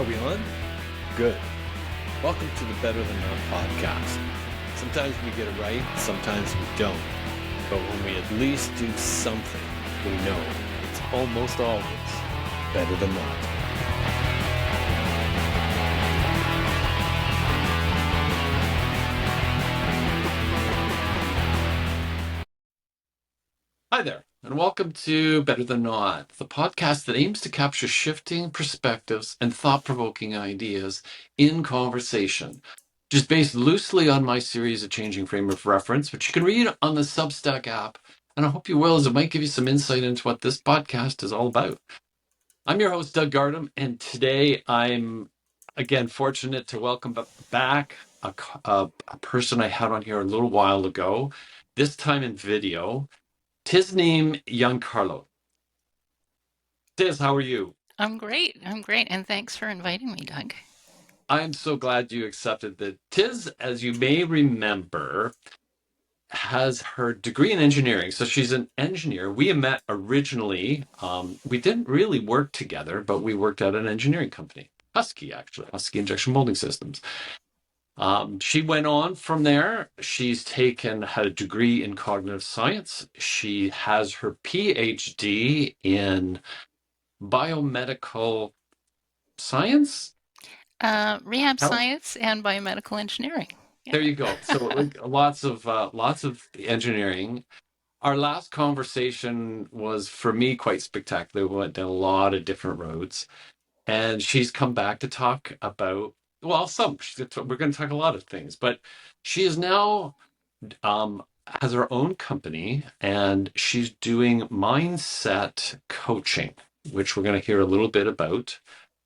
we on? Good. Welcome to the Better Than Not podcast. Sometimes we get it right, sometimes we don't. But when we at least do something, we know it's almost always better than not. Hi there, and welcome to Better Than Not, the podcast that aims to capture shifting perspectives and thought-provoking ideas in conversation, which is based loosely on my series of Changing Frame of Reference, which you can read on the Substack app, and I hope you will, as it might give you some insight into what this podcast is all about. I'm your host, Doug Gardam, and today I'm, again, fortunate to welcome back a person I had on here a little while ago, this time in video. Tizneem Jiancaro. Tiz, how are you? I'm great. And thanks for inviting me, Doug. I'm so glad you accepted that. Tiz, as you may remember, has her degree in engineering. So she's an engineer. We met originally. We didn't really work together, but we worked at an engineering company, Husky Injection Molding Systems. She went on from there. Had a degree in cognitive science. She has her PhD in biomedical science. Rehab Health. science and biomedical engineering. Yeah. There you go. So like, lots of engineering. Our last conversation was for me quite spectacular. We went down a lot of different roads, and she's come back to talk about we're going to talk a lot of things, but she is now has her own company, and she's doing mindset coaching, which we're going to hear a little bit about.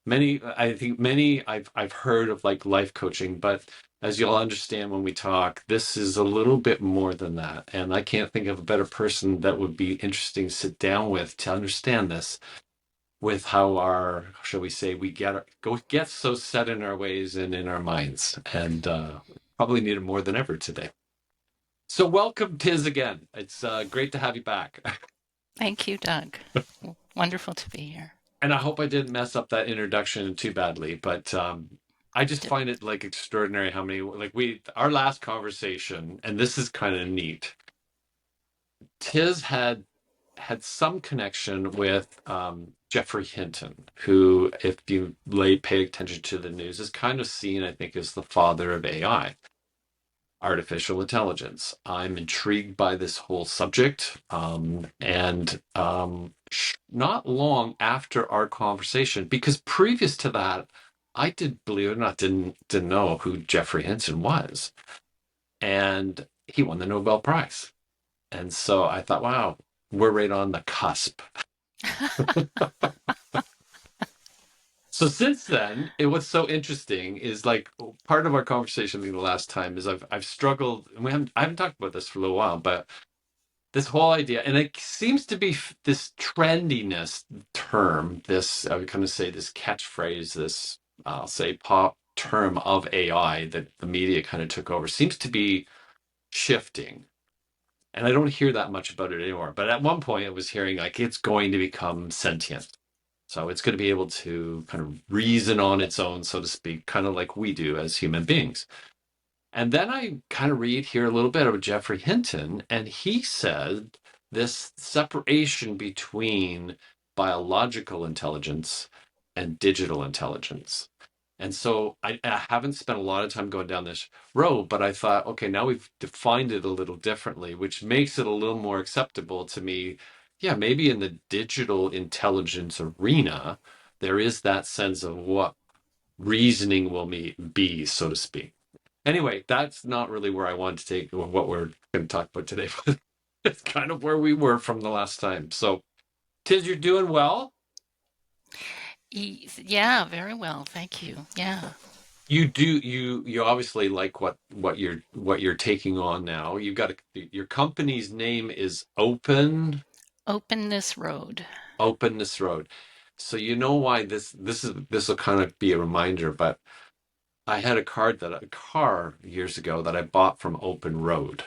Many I've heard of, like, life coaching, but as you'll understand when we talk, this is a little bit more than that. And I can't think of a better person that would be interesting to sit down with to understand this, with how our, shall we say, get so set in our ways and in our minds, and probably need it more than ever today. So welcome, Tiz, again. It's great to have you back. Thank you, Doug. Wonderful to be here. And I hope I didn't mess up that introduction too badly, but I just D- find it, like, extraordinary how many, like, our last conversation, and this is kind of neat. Tiz had some connection with Geoffrey Hinton, who, if you pay attention to the news, is kind of seen, I think, as the father of AI, artificial intelligence. I'm intrigued by this whole subject, and not long after our conversation, because previous to that, I did, believe it or not, didn't know who Geoffrey Hinton was, and he won the Nobel Prize, and so I thought, wow, we're right on the cusp. So since then, what's so interesting is, like, part of our conversation the last time is I've struggled, and I haven't talked about this for a little while, but this whole idea, and it seems to be this trendiness term, this, I would kind of say, this catchphrase, this, I'll say, pop term of AI that the media kind of took over, seems to be shifting. And I don't hear that much about it anymore. But at one point I was hearing, like, it's going to become sentient. So it's going to be able to kind of reason on its own, so to speak, kind of like we do as human beings. And then I kind of read here a little bit of Geoffrey Hinton, and he said this separation between biological intelligence and digital intelligence. And so I haven't spent a lot of time going down this road, but I thought, okay, now we've defined it a little differently, which makes it a little more acceptable to me. Yeah, maybe in the digital intelligence arena, there is that sense of what reasoning will be, so to speak. Anyway, that's not really where I wanted to take what we're going to talk about today, but it's kind of where we were from the last time. So, Tiz, you're doing well. Yeah, very well. Thank you. Yeah. You obviously like what you're taking on now. You've got your company's name is Openness Road. Openness Road. So you know why this will kind of be a reminder, but I had a car years ago that I bought from Open Road.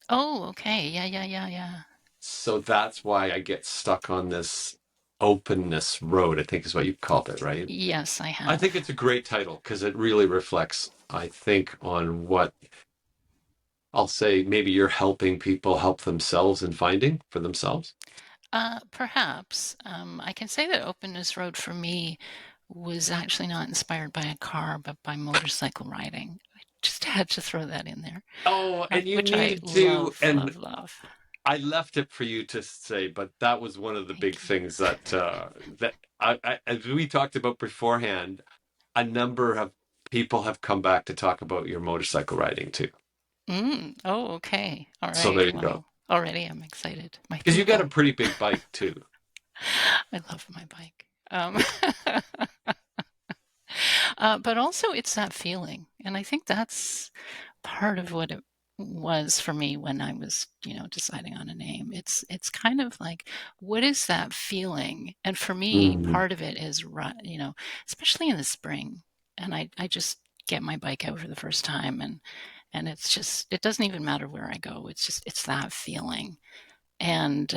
Oh, okay. Yeah. So that's why I get stuck on this Openness Road, I think is what you called it, right? Yes, I I have. think it's a great title because it really reflects, I think, on what I'll say maybe you're helping people help themselves in finding for themselves. Perhaps. I can say that Openness Road for me was actually not inspired by a car, but by motorcycle riding. I just had to throw that in there, Oh, and you which I needed to, love, and love, love. I left it for you to say, but that was one of the big Thank you. things that as we talked about beforehand, a number of people have come back to talk about your motorcycle riding too. Oh, okay. All So right. there you go. Well, already I'm excited. My Because you got a people. pretty big bike too. I love my bike. But also it's that feeling. And I think that's part of what it was for me when I was, deciding on a name. It's kind of like, what is that feeling? And for me, Mm. part of it is, especially in the spring. And I just get my bike out for the first time, and it's just, it doesn't even matter where I go. It's that feeling. And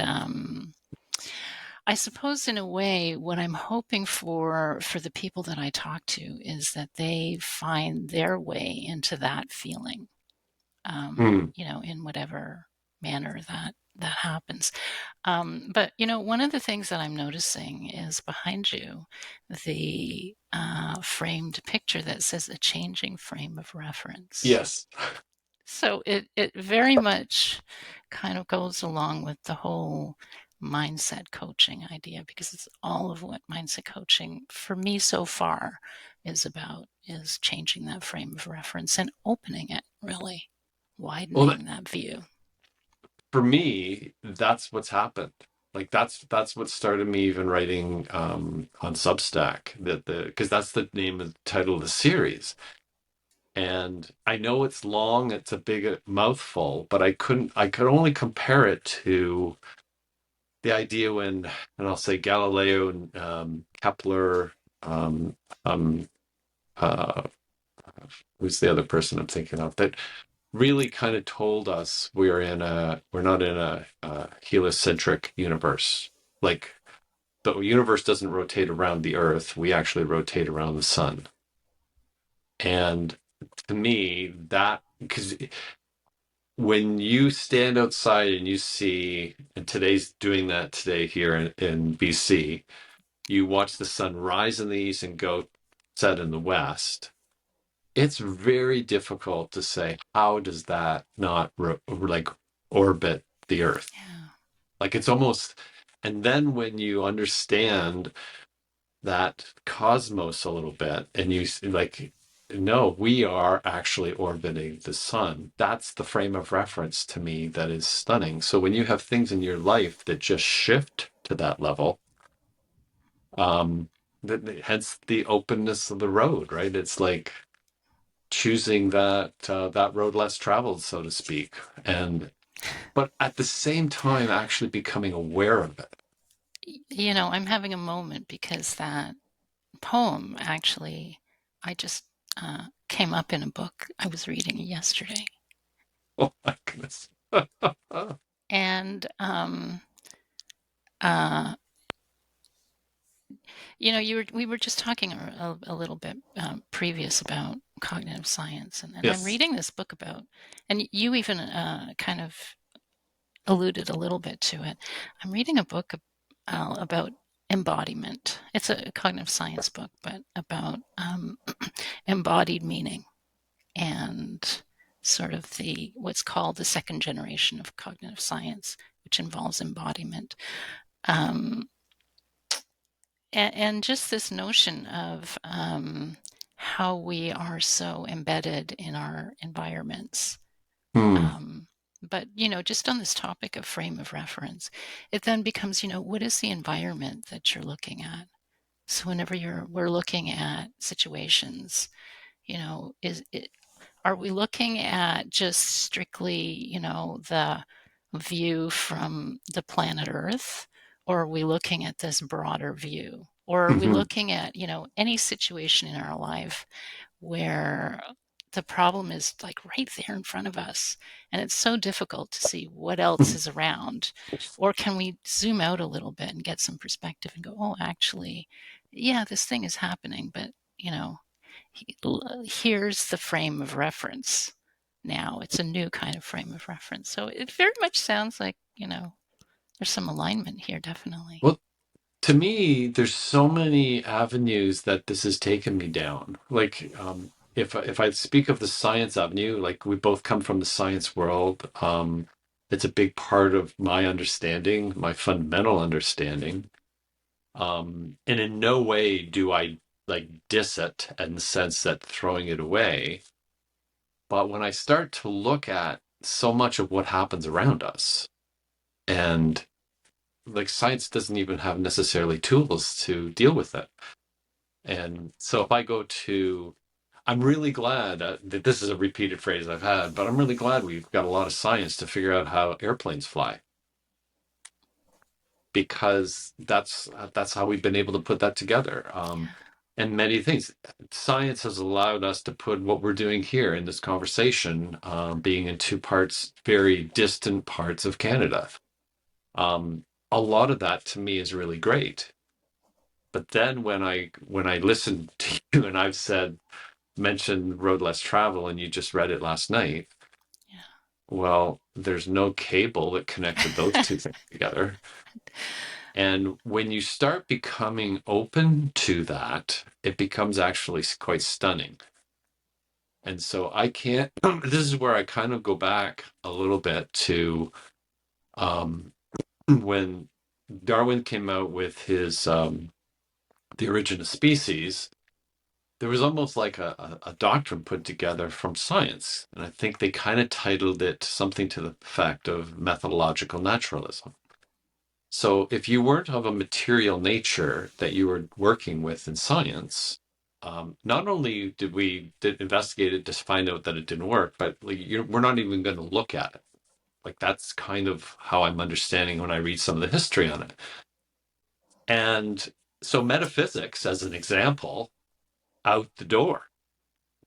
I suppose in a way, what I'm hoping for the people that I talk to is that they find their way into that feeling, Mm. in whatever manner that happens. But one of the things that I'm noticing is behind you, the framed picture that says a changing frame of reference. Yes. So it very much kind of goes along with the whole mindset coaching idea, because it's all of what mindset coaching for me so far is about, is changing that frame of reference and opening it, really Well, widening that view. for me, that's what's happened. Like that's what started me even writing on Substack. That the because that's the name of the title of the series. And I know it's long, it's a big mouthful, but I could only compare it to the idea when, and I'll say Galileo and Kepler, um, um, uh, who's the other person I'm thinking of, that really kind of told us we're not in a heliocentric universe. Like the universe doesn't rotate around the Earth; we actually rotate around the sun. And to me, that because when you stand outside and you see, and today's doing that today here in BC, you watch the sun rise in the east and go set in the west. It's very difficult to say, how does that not like orbit the Earth? Yeah. Like it's almost, and then when you understand that cosmos a little bit and you like, no, we are actually orbiting the sun. That's the frame of reference to me that is stunning. So when you have things in your life that just shift to that level, um, hence the openness of the road, right? It's like choosing that road less traveled, so to speak, and but at the same time actually becoming aware of it. I'm having a moment because that poem actually, I just came up in a book I was reading yesterday. Oh my goodness. And uh, we were just talking a little bit previous about cognitive science, and I'm Yes. reading this book about, and you even kind of alluded a little bit to it. I'm reading a book about embodiment. It's a cognitive science book, but about embodied meaning, and sort of the what's called the second generation of cognitive science, which involves embodiment. Um, and just this notion of how we are so embedded in our environments. Hmm. Um, but, just on this topic of frame of reference, it then becomes, what is the environment that you're looking at? So whenever we're looking at situations, is it, are we looking at just strictly, the view from the planet Earth? Or are we looking at this broader view? Or are we Mm-hmm. looking at, any situation in our life where the problem is like right there in front of us, and it's so difficult to see what else is around. Or can we zoom out a little bit and get some perspective and go, oh, actually, yeah, this thing is happening, but here's the frame of reference. Now it's a new kind of frame of reference. So it very much sounds like, there's some alignment here, definitely. Well, to me, there's so many avenues that this has taken me down. Like, if I speak of the science avenue, like we both come from the science world, it's a big part of my understanding, my fundamental understanding. And in no way do I like diss it in the sense that throwing it away. But when I start to look at so much of what happens around us, and like science doesn't even have necessarily tools to deal with it. And so if I go to, I'm really glad that this is a repeated phrase I've had, but I'm really glad we've got a lot of science to figure out how airplanes fly, because that's how we've been able to put that together. And many things. Science has allowed us to put what we're doing here in this conversation, being in two parts, very distant parts of Canada. A lot of that to me is really great. But then when I listen to you and I've mentioned Road Less Travel and you just read it last night, Yeah. well, there's no cable that connected those two things together. And when you start becoming open to that, it becomes actually quite stunning. And so I can't, this is where I kind of go back a little bit to when Darwin came out with his The Origin of Species. There was almost like a doctrine put together from science. And I think they kind of titled it something to the effect of methodological naturalism. So if you weren't of a material nature that you were working with in science, not only did we investigate it to find out that it didn't work, but like, we're not even going to look at it. Like that's kind of how I'm understanding when I read some of the history on it. And so metaphysics, as an example, out the door,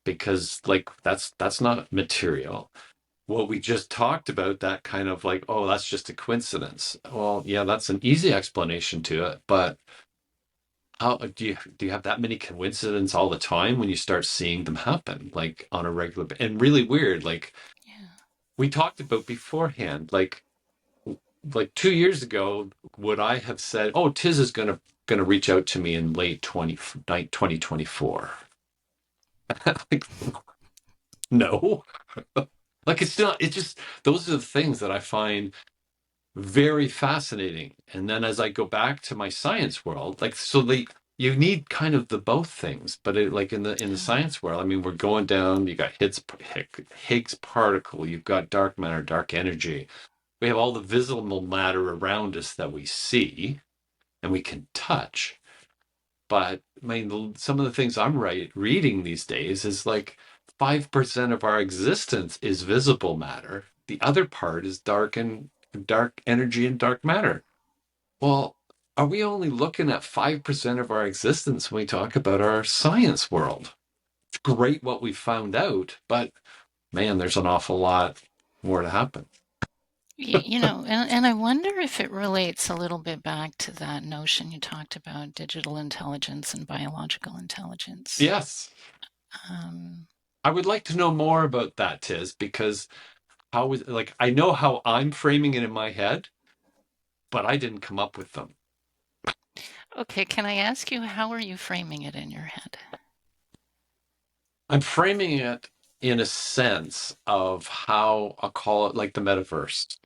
because like that's not material. What we just talked about, that kind of like, oh, that's just a coincidence. Well, yeah, that's an easy explanation to it, but how do you have that many coincidences all the time when you start seeing them happen like on a regular and really weird, like Yeah. we talked about beforehand, like 2 years ago, would I have said, oh, Tiz is gonna reach out to me in late 2024? Like, no. Like it's just those are the things that I find very fascinating. And then as I go back to my science world, like so you need kind of the both things, but like in the science world, I mean, we're going down, you got Higgs particle, you've got dark matter, dark energy. We have all the visible matter around us that we see and we can touch. But I mean, some of the things I'm reading these days is like 5% of our existence is visible matter. The other part is dark energy and dark matter. Well, are we only looking at 5% of our existence when we talk about our science world? It's great what we found out, but man, there's an awful lot more to happen. And I wonder if it relates a little bit back to that notion you talked about, digital intelligence and biological intelligence. Yes. Um, I would like to know more about that, Tiz, because I know how I'm framing it in my head, but I didn't come up with them. okay, can I ask you, how are you framing it in your head? I'm framing it in a sense of how I'll call it like the metaverse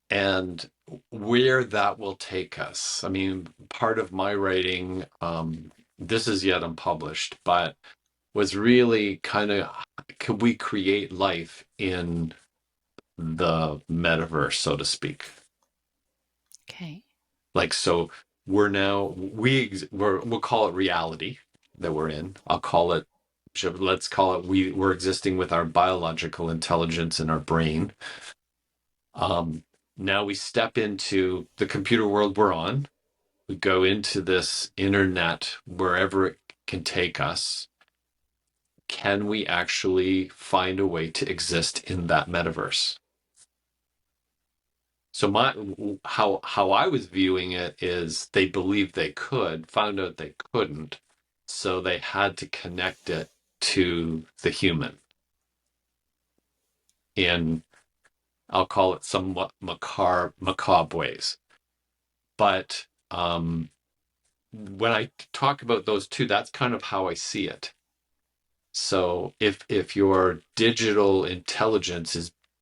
and where that will take us. I mean, part of my writing, this is yet unpublished, but was really kind of, could we create life in the metaverse, so to speak? Okay. Like, so we'll call it reality that we're in. Let's call it, we're existing with our biological intelligence in our brain. Now we step into the computer world we're on. We go into this internet, wherever it can take us, can we actually find a way to exist in that metaverse? So how I was viewing it is they believed they could, found out they couldn't, so they had to connect it to the human in, I'll call it, somewhat macabre ways. But when I talk about those two, that's kind of how I see it. So if your digital intelligence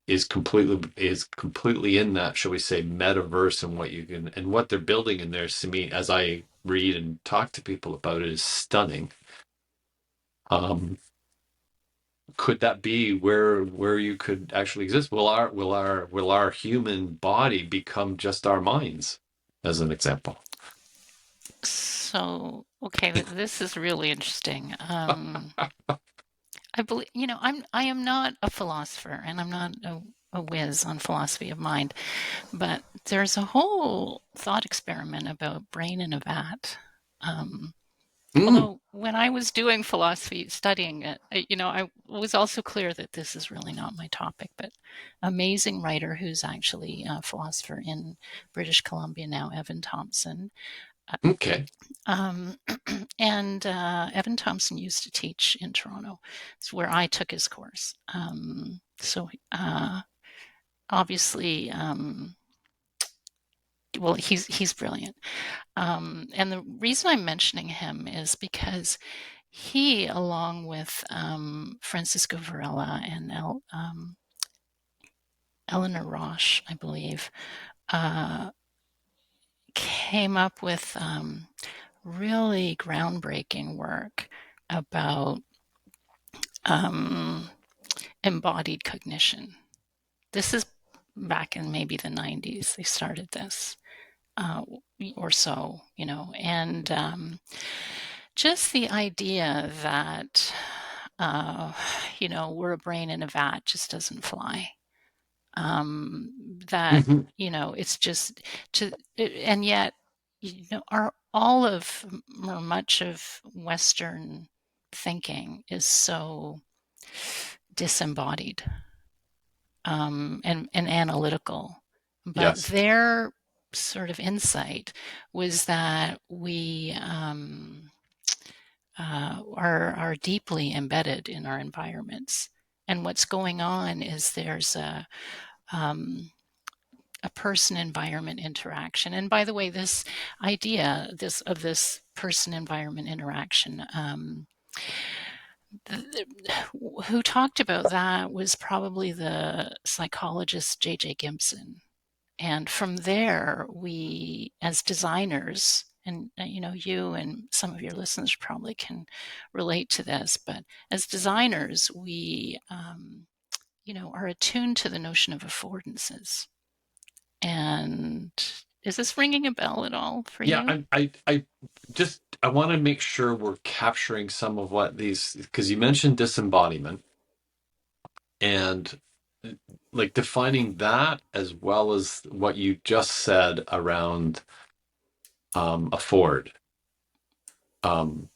is completely in that, shall we say, metaverse, and what you can and what they're building in there, to me, as I read and talk to people about it, is stunning. Could that be where you could actually exist? Will our human body become just our minds, as an example? So, okay, this is really interesting. I believe, I am not a philosopher, and I'm not a whiz on philosophy of mind, but there's a whole thought experiment about brain in a vat. Although when I was doing philosophy, studying it, I was also clear that this is really not my topic, but amazing writer who's actually a philosopher in British Columbia now, Evan Thompson. Okay. And Evan Thompson used to teach in Toronto. It's where I took his course. So obviously, well, he's brilliant. And the reason I'm mentioning him is because he, along with Francisco Varela and Eleanor Roche, I believe, came up with really groundbreaking work about embodied cognition. This is back in maybe the 90s. They started this or so, and just the idea that, we're a brain in a vat just doesn't fly. That, it's just and yet, all of or much of Western thinking is so disembodied and analytical. But Yes. their sort of insight was that we are deeply embedded in our environments. And what's going on is there's a person-environment interaction. And by the way, this idea of this person-environment interaction, who talked about that was probably the psychologist J.J. Gibson. And from there, we, as designers, and you and some of your listeners probably can relate to this, but as designers, we, are attuned to the notion of affordances. And is this ringing a bell at all for you? Yeah, I want to make sure we're capturing some of what these, because you mentioned disembodiment and like defining that as well as what you just said around afford. Kind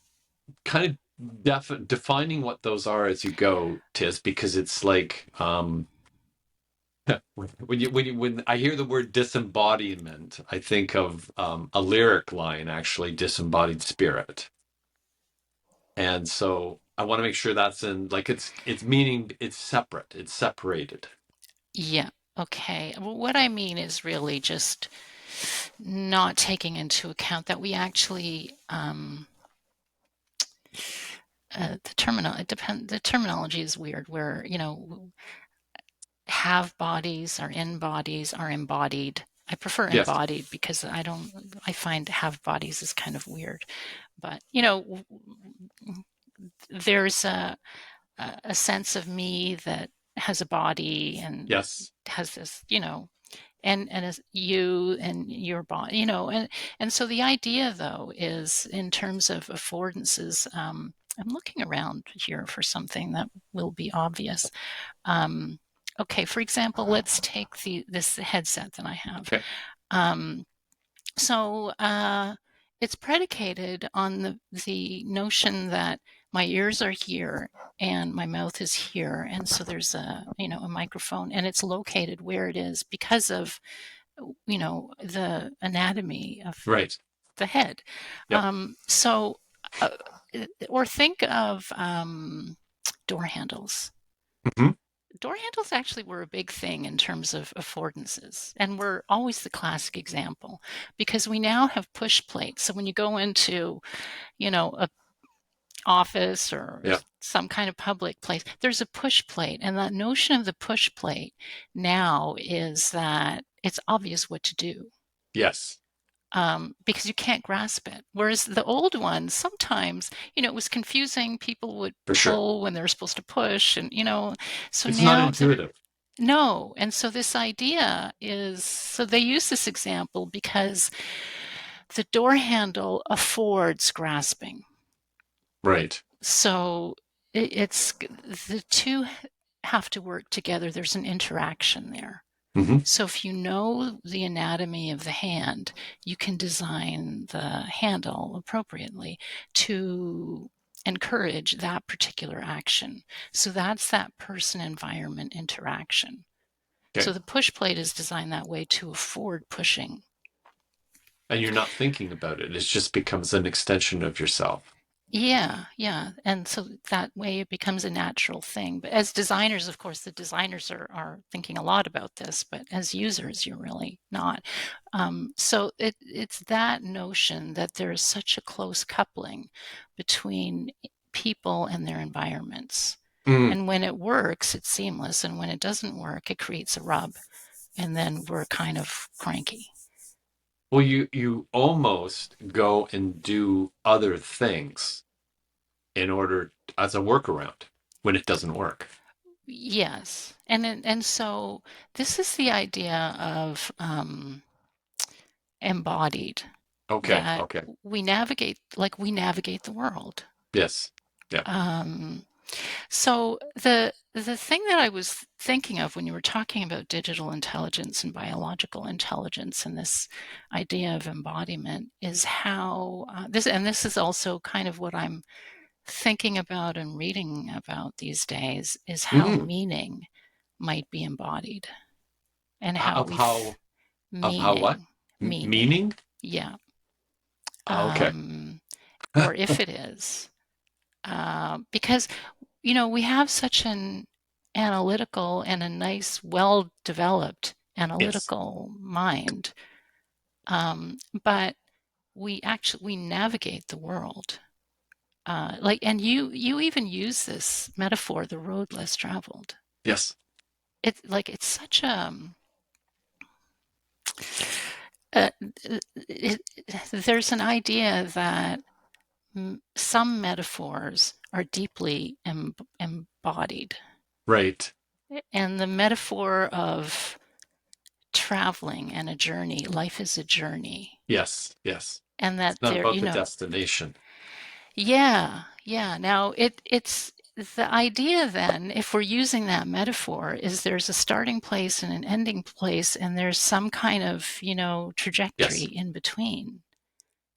of defining what those are as you go, Tiz, because it's like when I hear the word disembodiment, I think of a lyric line, actually, disembodied spirit. And so I want to make sure that's in, like, it's meaning it's separate, it's separated. Yeah. Okay. Well, what I mean is really just not taking into account that we actually the terminology is weird, where have bodies, are in bodies, are embodied. I prefer Yes. embodied because I find have bodies is kind of weird. But there's a sense of me that has a body and Yes. has this, and as you and your body, and so the idea, though, is in terms of affordances. I'm looking around here for something that will be obvious. Okay, for example, let's take this headset that I have. Okay. So it's predicated on the notion that my ears are here and my mouth is here, and so there's a microphone, and it's located where it is because of the anatomy of Right. the head. Yep. So uh, or think of door handles. Hmm. Door handles actually were a big thing in terms of affordances, and we're always the classic example because we now have push plates. So when you go into a office or Yeah. some kind of public place, there's a push plate. And that notion of the push plate now is that it's obvious what to do, Yes. because you can't grasp it. Whereas the old ones, sometimes, it was confusing. People would For sure. pull when they were supposed to push. And, so It's not now intuitive. no. And so this idea is, so they use this example because the door handle affords grasping. Right. So it's the two have to work together. There's an interaction there. Hmm. So if you know the anatomy of the hand, you can design the handle appropriately to encourage that particular action. So that's that person-environment interaction. Okay. So the push plate is designed that way to afford pushing. And you're not thinking about it. It just becomes an extension of yourself. Yeah, yeah. And so that way it becomes a natural thing. But as designers, of course, the designers are thinking a lot about this, but as users, you're really not. So it's that notion that there is such a close coupling between people and their environments. Mm. And when it works, it's seamless. And when it doesn't work, it creates a rub. And then we're kind of cranky. Well, you almost go and do other things in order as a workaround when it doesn't work. Yes. And so this is the idea of embodied, Okay. that Okay. we navigate the world. Yes. Yeah. Um, so the thing that I was thinking of when you were talking about digital intelligence and biological intelligence and this idea of embodiment is how this is also kind of what I'm thinking about and reading about these days, is how Mm. meaning might be embodied and how Of how what? meaning, Meaning? yeah. Okay. Or if it is, because, we have such an analytical and a nice, well-developed Yes. analytical mind, but we navigate the world. And you even use this metaphor, the road less traveled. Yes. It's such uh, there's an idea that some metaphors are deeply embodied, Right. and the metaphor of traveling and a journey, life is a journey, Yes. Yes. and It's that not about the destination. yeah. Now it's the idea then, if we're using that metaphor, is there's a starting place and an ending place, and there's some kind of, trajectory Yes. in between.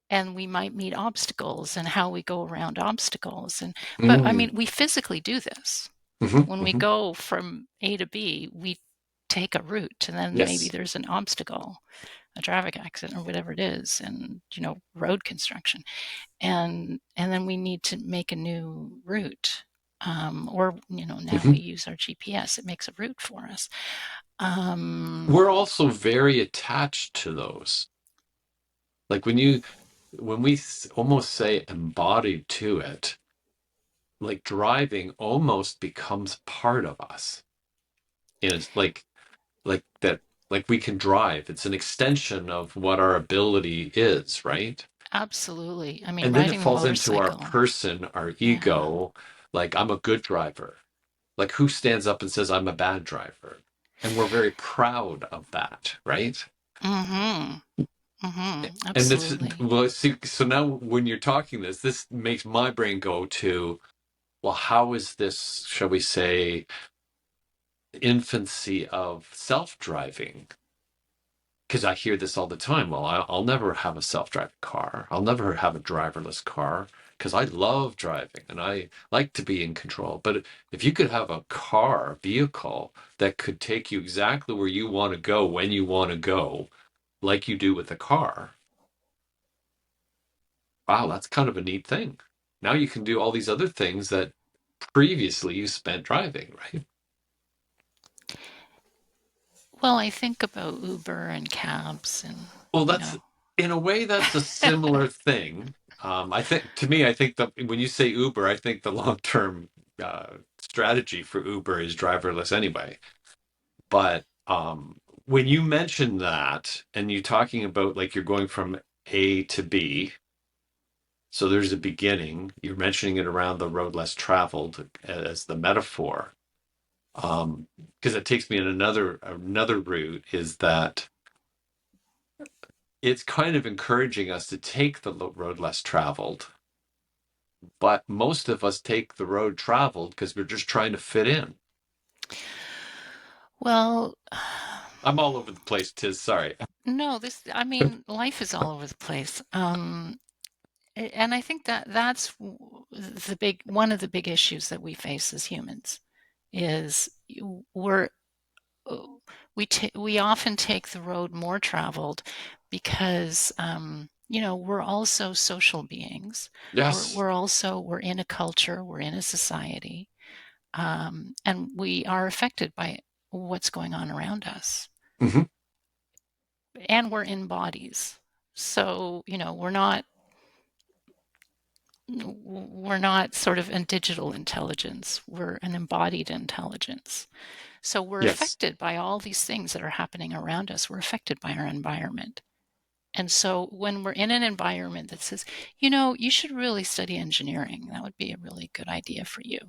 And we might meet obstacles and how we go around obstacles. But I Mm. mean, we physically do this. Hmm. When we Hmm. go from A to B, we take a route, and then maybe Yes. there's an obstacle, a traffic accident or whatever it is, and, road construction. And then we need to make a new route. Or, now Hmm. we use our GPS, it makes a route for us. We're also very attached to those. Like when we almost say embodied to it, like driving almost becomes part of us. And it's like that, like we can drive. It's an extension of what our ability is, right? Absolutely. I mean, And then it riding the falls into our motorcycle. person, our Yeah. ego, like I'm a good driver. Like who stands up and says I'm a bad driver? And we're very proud of that, right? Mm-hmm. Mm-hmm. And this, Absolutely. well, see, so now when you're talking this makes my brain go to, well, how is this, shall we say, infancy of self-driving? Because I hear this all the time. Well, I'll never have a self-driving car. I'll never have a driverless car. because I love driving and I like to be in control. But if you could have a vehicle that could take you exactly where you want to go when you want to go, like you do with a car, wow, that's kind of a neat thing. Now you can do all these other things that previously you spent driving, right? Well, I think about Uber and cabs and, Well, you that's know. in a way that's a similar thing. I think to me, I think that when you say Uber, I think the long-term strategy for Uber is driverless anyway. But when you mention that and you're talking about like you're going from A to B, so there's a beginning, you're mentioning it around the road less traveled as the metaphor. Because it takes me in another route is that it's kind of encouraging us to take the road less traveled, but most of us take the road traveled because we're just trying to fit in. Well, I'm all over the place, Tiz. Sorry. no, I mean, life is all over the place. And I think that that's one of the big issues that we face as humans is we're uh, we often take the road more traveled because we're also social beings. Yes. We're in a culture, we're in a society, and we are affected by what's going on around us, Hmm. and we're in bodies. So we're not sort of a digital intelligence. We're an embodied intelligence. So we're Yes. affected by all these things that are happening around us. We're affected by our environment. And so when we're in an environment that says, you should really study engineering, that would be a really good idea for you,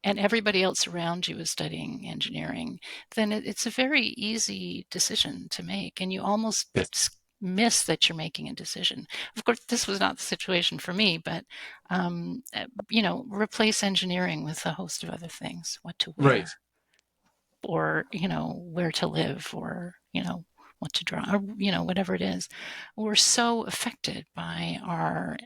and everybody else around you is studying engineering, then it's a very easy decision to make. And you almost Yes. miss that you're making a decision. Of course, this was not the situation for me, but, replace engineering with a host of other things, what to Right. wear, or, where to live, or, what to draw, or, whatever it is. We're so affected by our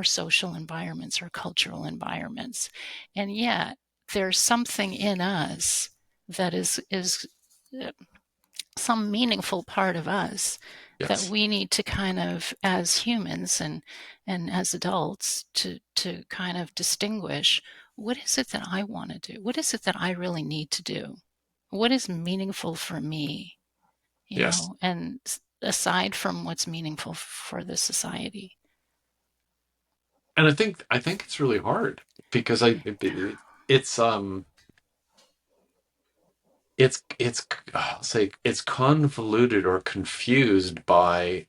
social environments, our cultural environments. And yet there's something in us that is uh, some meaningful part of us that Yes. we need to kind of, as humans and as adults, to kind of distinguish, what is it that I want to do? What is it that I really need to do? What is meaningful for me? Yes. And aside from what's meaningful for the society. And I think it's really hard because it's it's I'll say it's convoluted or confused by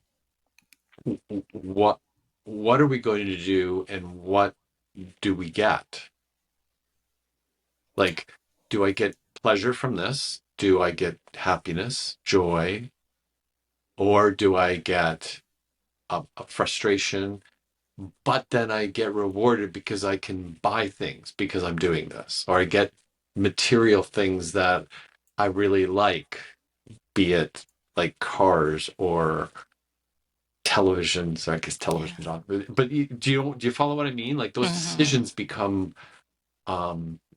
what what are we going to do and what do we get? Like, do I get pleasure from this? Do I get happiness, joy, or do I get a frustration? But then I get rewarded because I can buy things because I'm doing this, or I get material things that I really like, be it like cars or televisions. I guess Yeah. television's not, but do you follow what I mean? Like those Hmm. decisions become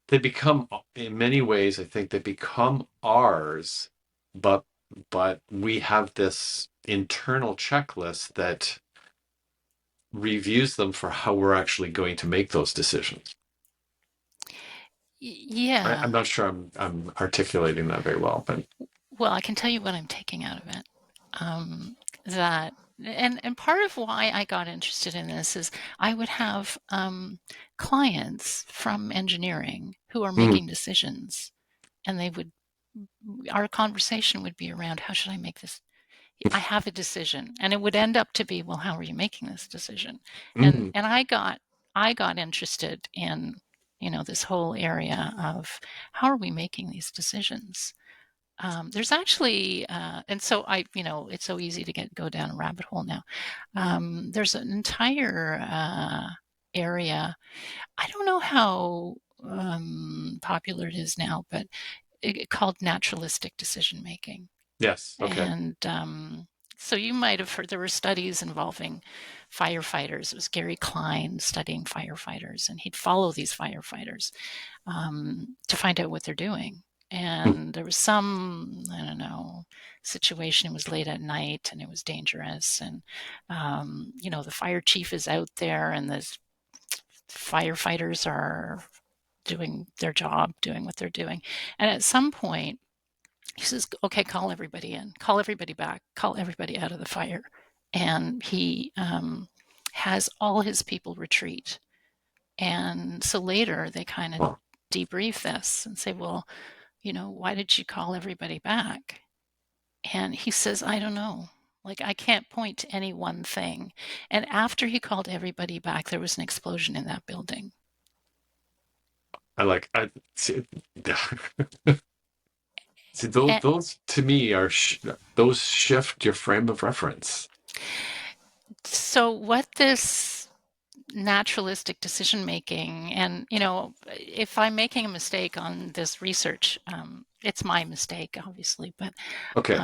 they become in many ways I think they become ours, but we have this internal checklist that reviews them for how we're actually going to make those decisions. I'm Yeah. not sure I'm articulating that very well, but Well, I can tell you what I'm taking out of it. That and part of why I got interested in this is I would have clients from engineering who are Mhm. making decisions, and our conversation would be around, how should I make this? I have a decision, and it would end up to be, well, how are you making this decision? And Mhm. and I got interested in this whole area of how are we making these decisions. There's actually, and so it's so easy to go down a rabbit hole now. There's an entire area. I don't know how popular it is now, but called naturalistic decision making. Yes, okay. And So you might have heard there were studies involving firefighters. It was Gary Klein studying firefighters, and he'd follow these firefighters to find out what they're doing. And there was some, I don't know, situation. It was late at night and it was dangerous. And, the fire chief is out there and the firefighters are doing their job, doing what they're doing. And at some point, he says, okay, call everybody in, call everybody back, call everybody out of the fire. And he has all his people retreat. And so later they kind of debrief this and say, well, why did you call everybody back? And he says, I don't know. Like, I can't point to any one thing. And after he called everybody back, there was an explosion in that building. I see, see those to me are those shift your frame of reference. So what this naturalistic decision making, and if I'm making a mistake on this research, it's my mistake, obviously, but Okay.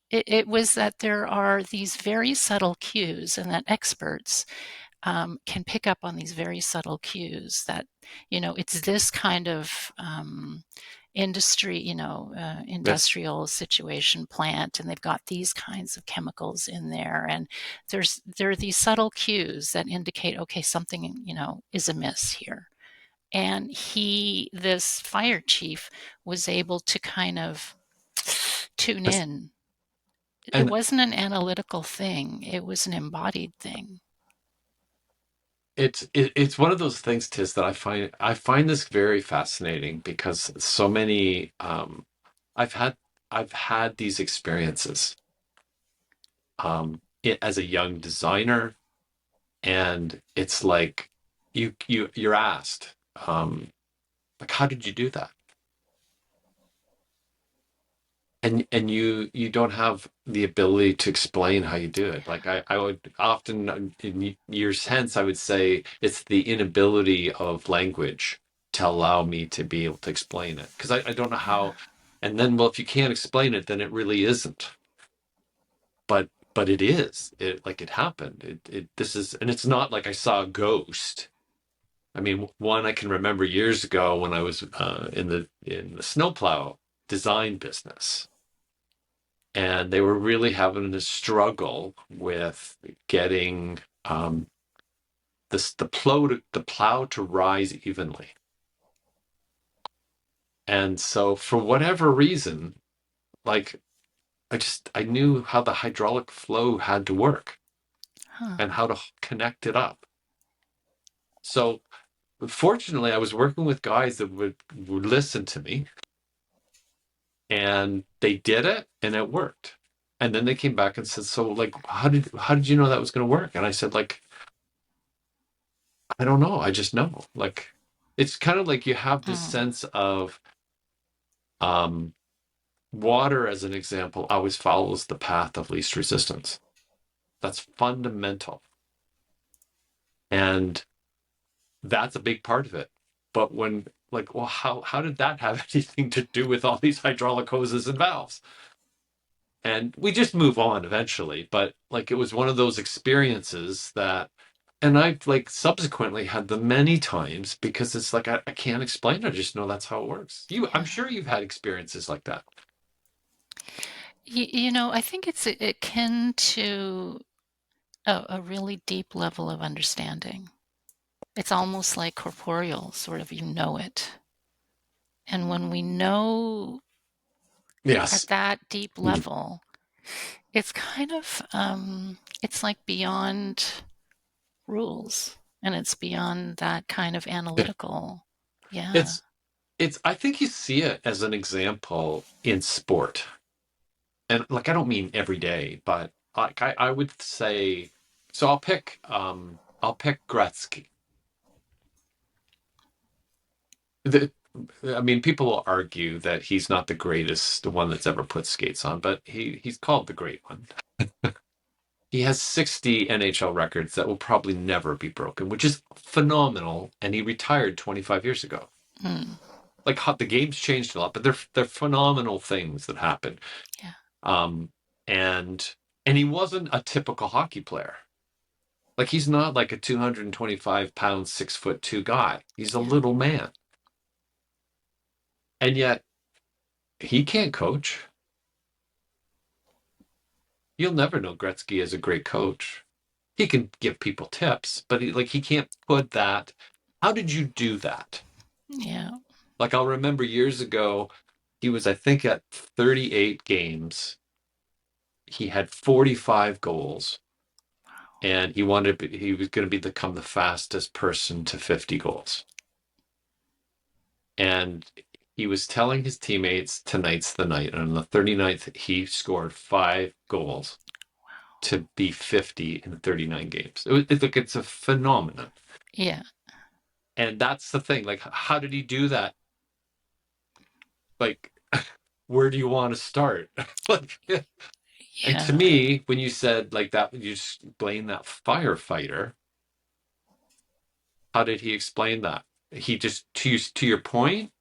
It was that there are these very subtle cues, and that experts can pick up on these very subtle cues that it's this kind of industry, industrial situation plant, and they've got these kinds of chemicals in there, and there are these subtle cues that indicate, okay, something is amiss here. And this fire chief was able to kind of tune in. It wasn't an analytical thing, it was an embodied thing. It's one of those things, Tiz, that I find this very fascinating because so many I've had these experiences as a young designer, and it's like you're asked like, how did you do that? And you don't have the ability to explain how you do it. Like I would often, in years hence, I would say it's the inability of language to allow me to be able to explain it, because I don't know how. And then, well, if you can't explain it, then it really isn't. But it is. It happened. This is, and it's not like I saw a ghost. I mean, one I can remember years ago when I was in the snowplow design business. And they were really having a struggle with getting the plow to rise evenly. And so, for whatever reason, like I knew how the hydraulic flow had to work and how to connect it up. So, fortunately, I was working with guys that would listen to me, and they did it, and it worked. And then they came back and said, so, like, how did you know that was going to work? And I said, like, I don't know. I just know. Like, it's kind of like you have this sense of water, as an example, always follows the path of least resistance. That's fundamental. And that's a big part of it. But when, like, well, how did that have anything to do with all these hydraulic hoses and valves? And we just move on eventually. But like, it was one of those experiences that, and I've like subsequently had them many times, because it's like I can't explain it. I just know that's how it works. I'm sure you've had experiences like that. I think it's akin to a really deep level of understanding. It's almost like corporeal, sort of, it. And when we know Yes. at that deep level, it's kind of, it's like beyond rules, and it's beyond that kind of analytical. Yeah. It's I think you see it as an example in sport. And like, I don't mean every day, but like I would say, so I'll pick Gretzky. I mean, people will argue that he's not the greatest, the one that's ever put skates on, but he's called the great one. He has 60 NHL records that will probably never be broken, which is phenomenal. And he retired 25 years ago. Like, the game's changed a lot, but they're phenomenal things that happen. Yeah. and he wasn't a typical hockey player. Like, he's not like a 225-pound, 6'2" guy. He's a little man. And yet, he can't coach. You'll never know Gretzky as a great coach. He can give people tips, but he can't put that. How did you do that? Yeah. Like, I'll remember years ago, he was, I think, at 38 games. He had 45 goals, and he was going to become the fastest person to 50 goals. And he was telling his teammates, tonight's the night. And on the 39th, he scored 5 goals to be 50 in 39 games. It's a phenomenon. Yeah. And that's the thing. Like, how did he do that? Like, where do you want to start? Like, and to me, when you said like that, you explain that firefighter. How did he explain that? He just, to your point,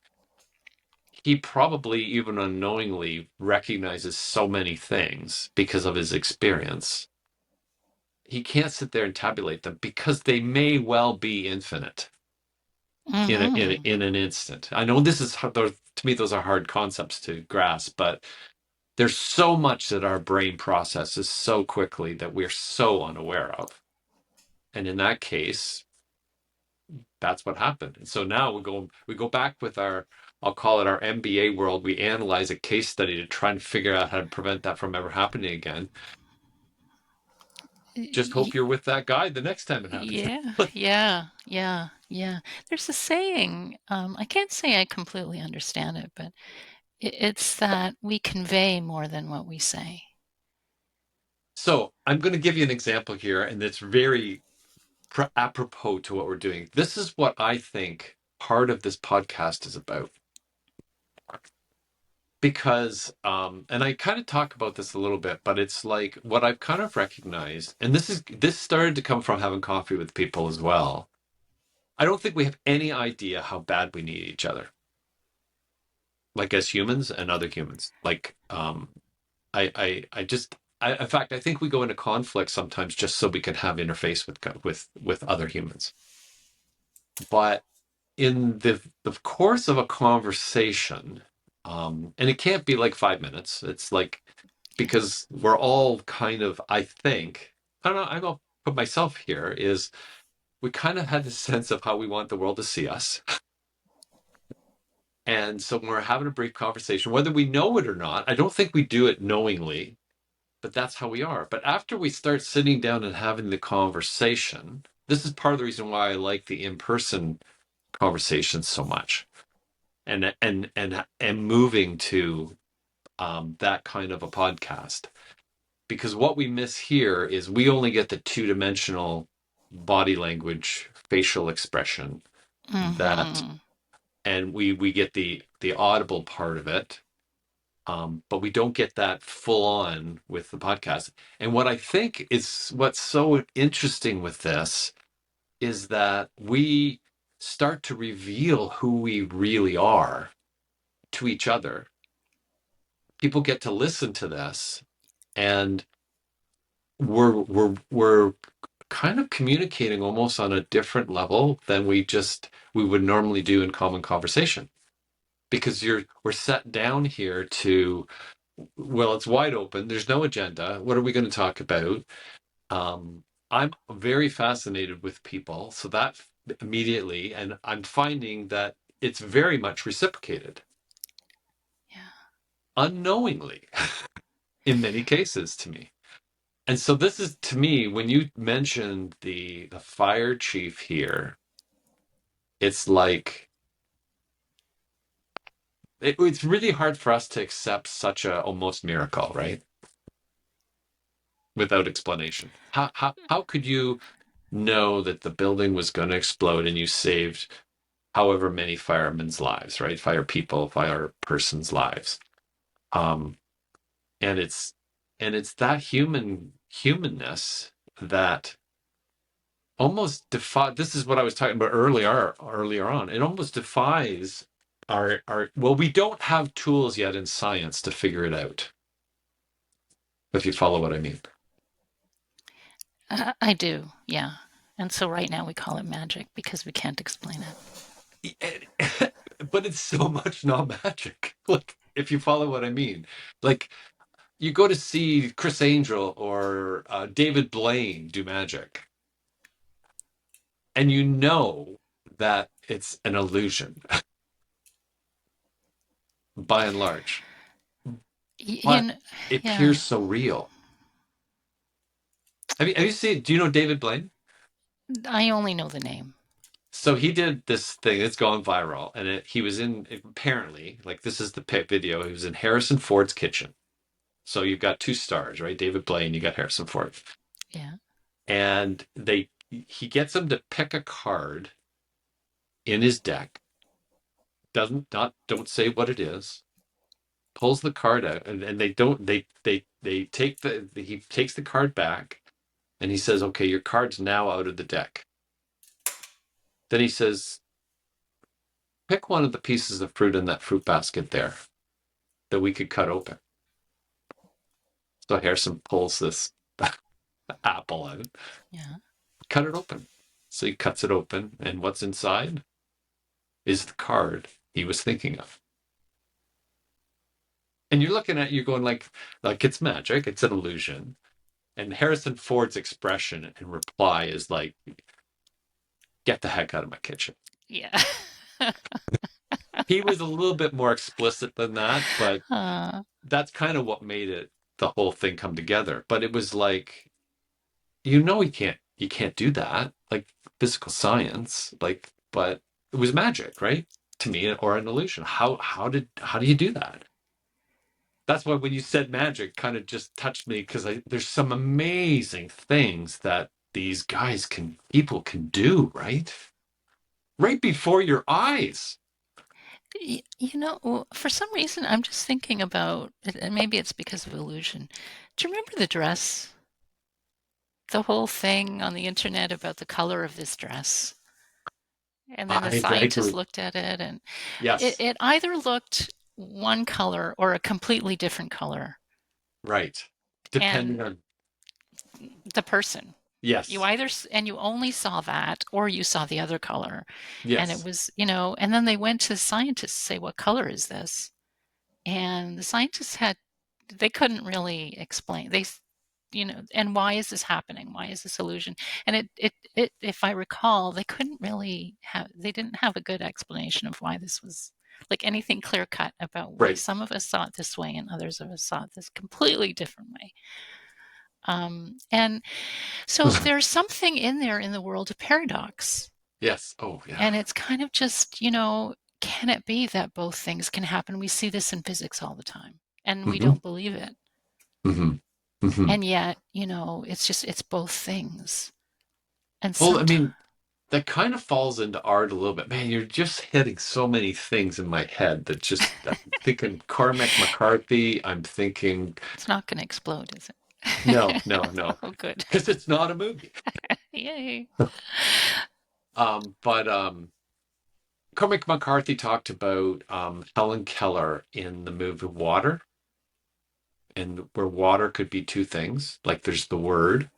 he probably even unknowingly recognizes so many things because of his experience. He can't sit there and tabulate them because they may well be infinite in an instant. I know this is, to me, those are hard concepts to grasp, but there's so much that our brain processes so quickly that we're so unaware of. And in that case, that's what happened. And so now we go back with our, I'll call it our MBA world. We analyze a case study to try and figure out how to prevent that from ever happening again. Just hope you're with that guy the next time it happens. Yeah. There's a saying, I can't say I completely understand it, but it's that we convey more than what we say. So I'm going to give you an example here, and it's very apropos to what we're doing. This is what I think part of this podcast is about. Because, and I kind of talk about this a little bit, but it's like what I've kind of recognized, and this started to come from having coffee with people as well. I don't think we have any idea how bad we need each other, like as humans and other humans. Like, in fact, I think we go into conflict sometimes just so we can have interface with other humans. But in the course of a conversation, and it can't be like 5 minutes. It's like, because we're all kind of, I think, I don't know, I'll put myself here, is we kind of had this sense of how we want the world to see us. And so when we're having a brief conversation, whether we know it or not, I don't think we do it knowingly, but that's how we are. But after we start sitting down and having the conversation, this is part of the reason why I like the in-person conversations so much, and moving to that kind of a podcast. Because what we miss here is we only get the two-dimensional body language, facial expression, that, and we get the audible part of it, but we don't get that full on with the podcast. And what I think is what's so interesting with this is that we start to reveal who we really are to each other. People get to listen to this, and we're kind of communicating almost on a different level than we would normally do in common conversation, because we're set down here to, well, it's wide open, there's no agenda, what are we going to talk about? I'm very fascinated with people, so that immediately, and I'm finding that it's very much reciprocated, unknowingly, in many cases, to me. And so this is, to me, when you mentioned the fire chief here, it's like, it's really hard for us to accept such a almost miracle, right? Without explanation. How could you know that the building was going to explode and you saved however many firemen's lives, right? Fire persons' lives. And it's that humanness that almost this is what I was talking about earlier on. It almost defies our, well, we don't have tools yet in science to figure it out. if you follow what I mean. I do, yeah. And so right now we call it magic because we can't explain it. But it's so much not magic. Like, if you follow what I mean. Like, you go to see Chris Angel or David Blaine do magic, and you know that it's an illusion by and large, You but know, it yeah. appears so real. Have you seen, do you know David Blaine? I only know the name. So he did this thing, it's gone viral, and he was in, apparently, like, this is the video, he was in Harrison Ford's kitchen. So you've got two stars, right? David Blaine, you got Harrison Ford. Yeah. And he gets him to pick a card in his deck, don't say what it is, pulls the card out, and they don't they take he takes the card back, and he says, okay, your card's now out of the deck. Then he says, pick one of the pieces of fruit in that fruit basket there that we could cut open. So Harrison pulls this apple out, Yeah. cut it open. So he cuts it open, and what's inside is the card he was thinking of. And you're looking at, you're going like it's magic, it's an illusion. And Harrison Ford's expression and reply is like, get the heck out of my kitchen. Yeah. He was a little bit more explicit than that, but uh, that's kind of what made it, the whole thing, come together. But it was like, you can't do that, like physical science, like, but it was magic, right? To me, or an illusion. How do you do that? That's why when you said magic, kind of just touched me, because there's some amazing things that these people can do, right before your eyes. for some reason, I'm just thinking about, and maybe it's because of illusion. Do you remember the dress? The whole thing on the internet about the color of this dress. And then the I scientists agree. looked at it, and it, Yes, it either looked one color or a completely different color. right. Depending And on, the person, you yes, either, and you only saw that or you saw the other color. And it yes, was, and then they went to scientists to say, what color is this? And the scientists they couldn't really explain. And why is this happening? Why is this illusion? And if I recall, they didn't have a good explanation of why this was, like, anything clear cut about why right. some of us saw it this way and others of us saw it this completely different way. And so there's something in there in the world of paradox. Yes. Oh, yeah. And it's kind of just, can it be that both things can happen? We see this in physics all the time, and we Hmm. don't believe it. Hmm. Hmm. And yet, it's both things. And Well, I sometimes mean, that kind of falls into art a little bit. Man, you're just hitting so many things in my head that just, I'm thinking Cormac McCarthy. I'm thinking, it's not going to explode, is no, it? no, no, Oh, good. because it's not a movie. Yay. But Cormac McCarthy talked about Helen Keller in the movie Water, and where water could be two things. Like, there's the word,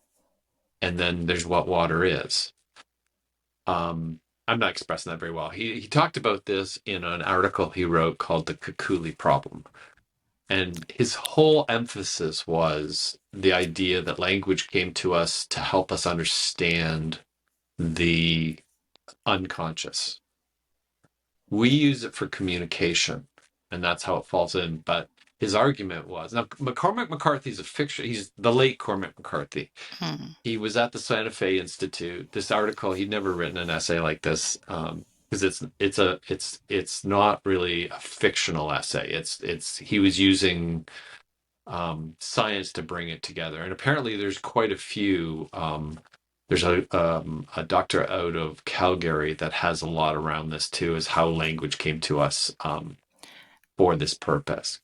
and then there's what water is. I'm not expressing that very well. He talked about this in an article he wrote called The Kukuli Problem. And his whole emphasis was the idea that language came to us to help us understand the unconscious. We use it for communication, and that's how it falls in. But his argument was, now, Cormac McCarthy's a fiction. He's the late Cormac McCarthy. Hmm. He was at the Santa Fe Institute. This article, he'd never written an essay like this, because it's not really a fictional essay. It's he was using science to bring it together, and apparently there's quite a few. There's a doctor out of Calgary that has a lot around this too, is how language came to us for this purpose.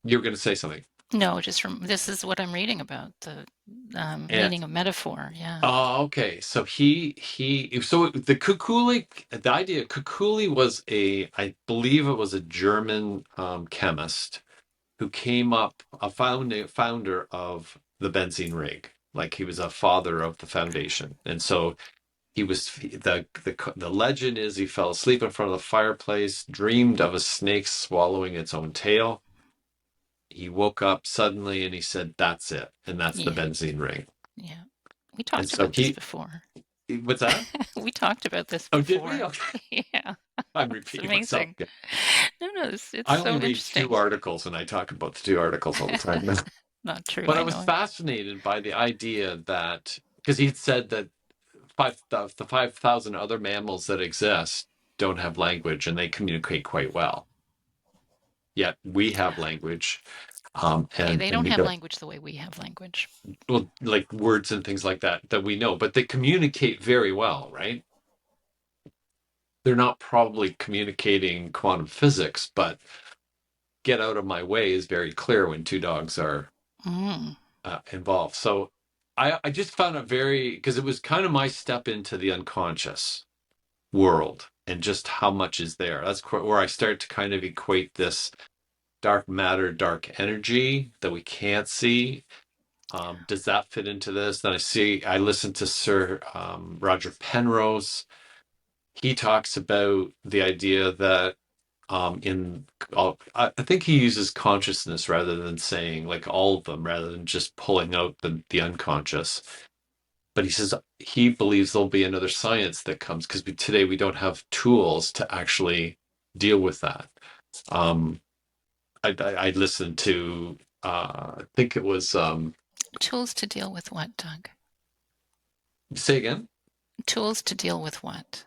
You were going to say something. No, just this is what I'm reading about, the And meaning of metaphor. Yeah. oh, okay. So so the Kukuli, the idea, Kukuli was I believe it was a German chemist who came up, a founder of the benzene rig. Like he was a father of the foundation. And so he was, the legend is he fell asleep in front of the fireplace, dreamed of a snake swallowing its own tail. He woke up suddenly and he said, that's it. And that's the Yeah. benzene ring. Yeah. We And talked so about this before. what's that? We talked about this Oh, before. did we? Okay. Yeah. I'm It's repeating myself. amazing. No, it's I so only read interesting. 2 articles and I talk about the 2 articles all the time now. Not true, But I I was know. fascinated by the idea that, because he had said that the 5,000 other mammals that exist don't have language and they communicate quite well. Yet we have language. Okay, they And don't we have go, language the way we have language. well, like words and things like that we know, but they communicate very well, right? They're not probably communicating quantum physics, but get out of my way is very clear when 2 dogs are Mm. involved. So I just found it very, because it was kind of my step into the unconscious world and just how much is there. That's where I start to kind of equate this dark matter, dark energy that we can't see. Does that fit into this? Then I listen to Sir Roger Penrose. He talks about the idea that I think he uses consciousness rather than saying like all of them, rather than just pulling out the unconscious. But he says he believes there'll be another science that comes because today we don't have tools to actually deal with that. I listened to I think it was Tools to deal with what, Doug? say again. Tools to deal with what?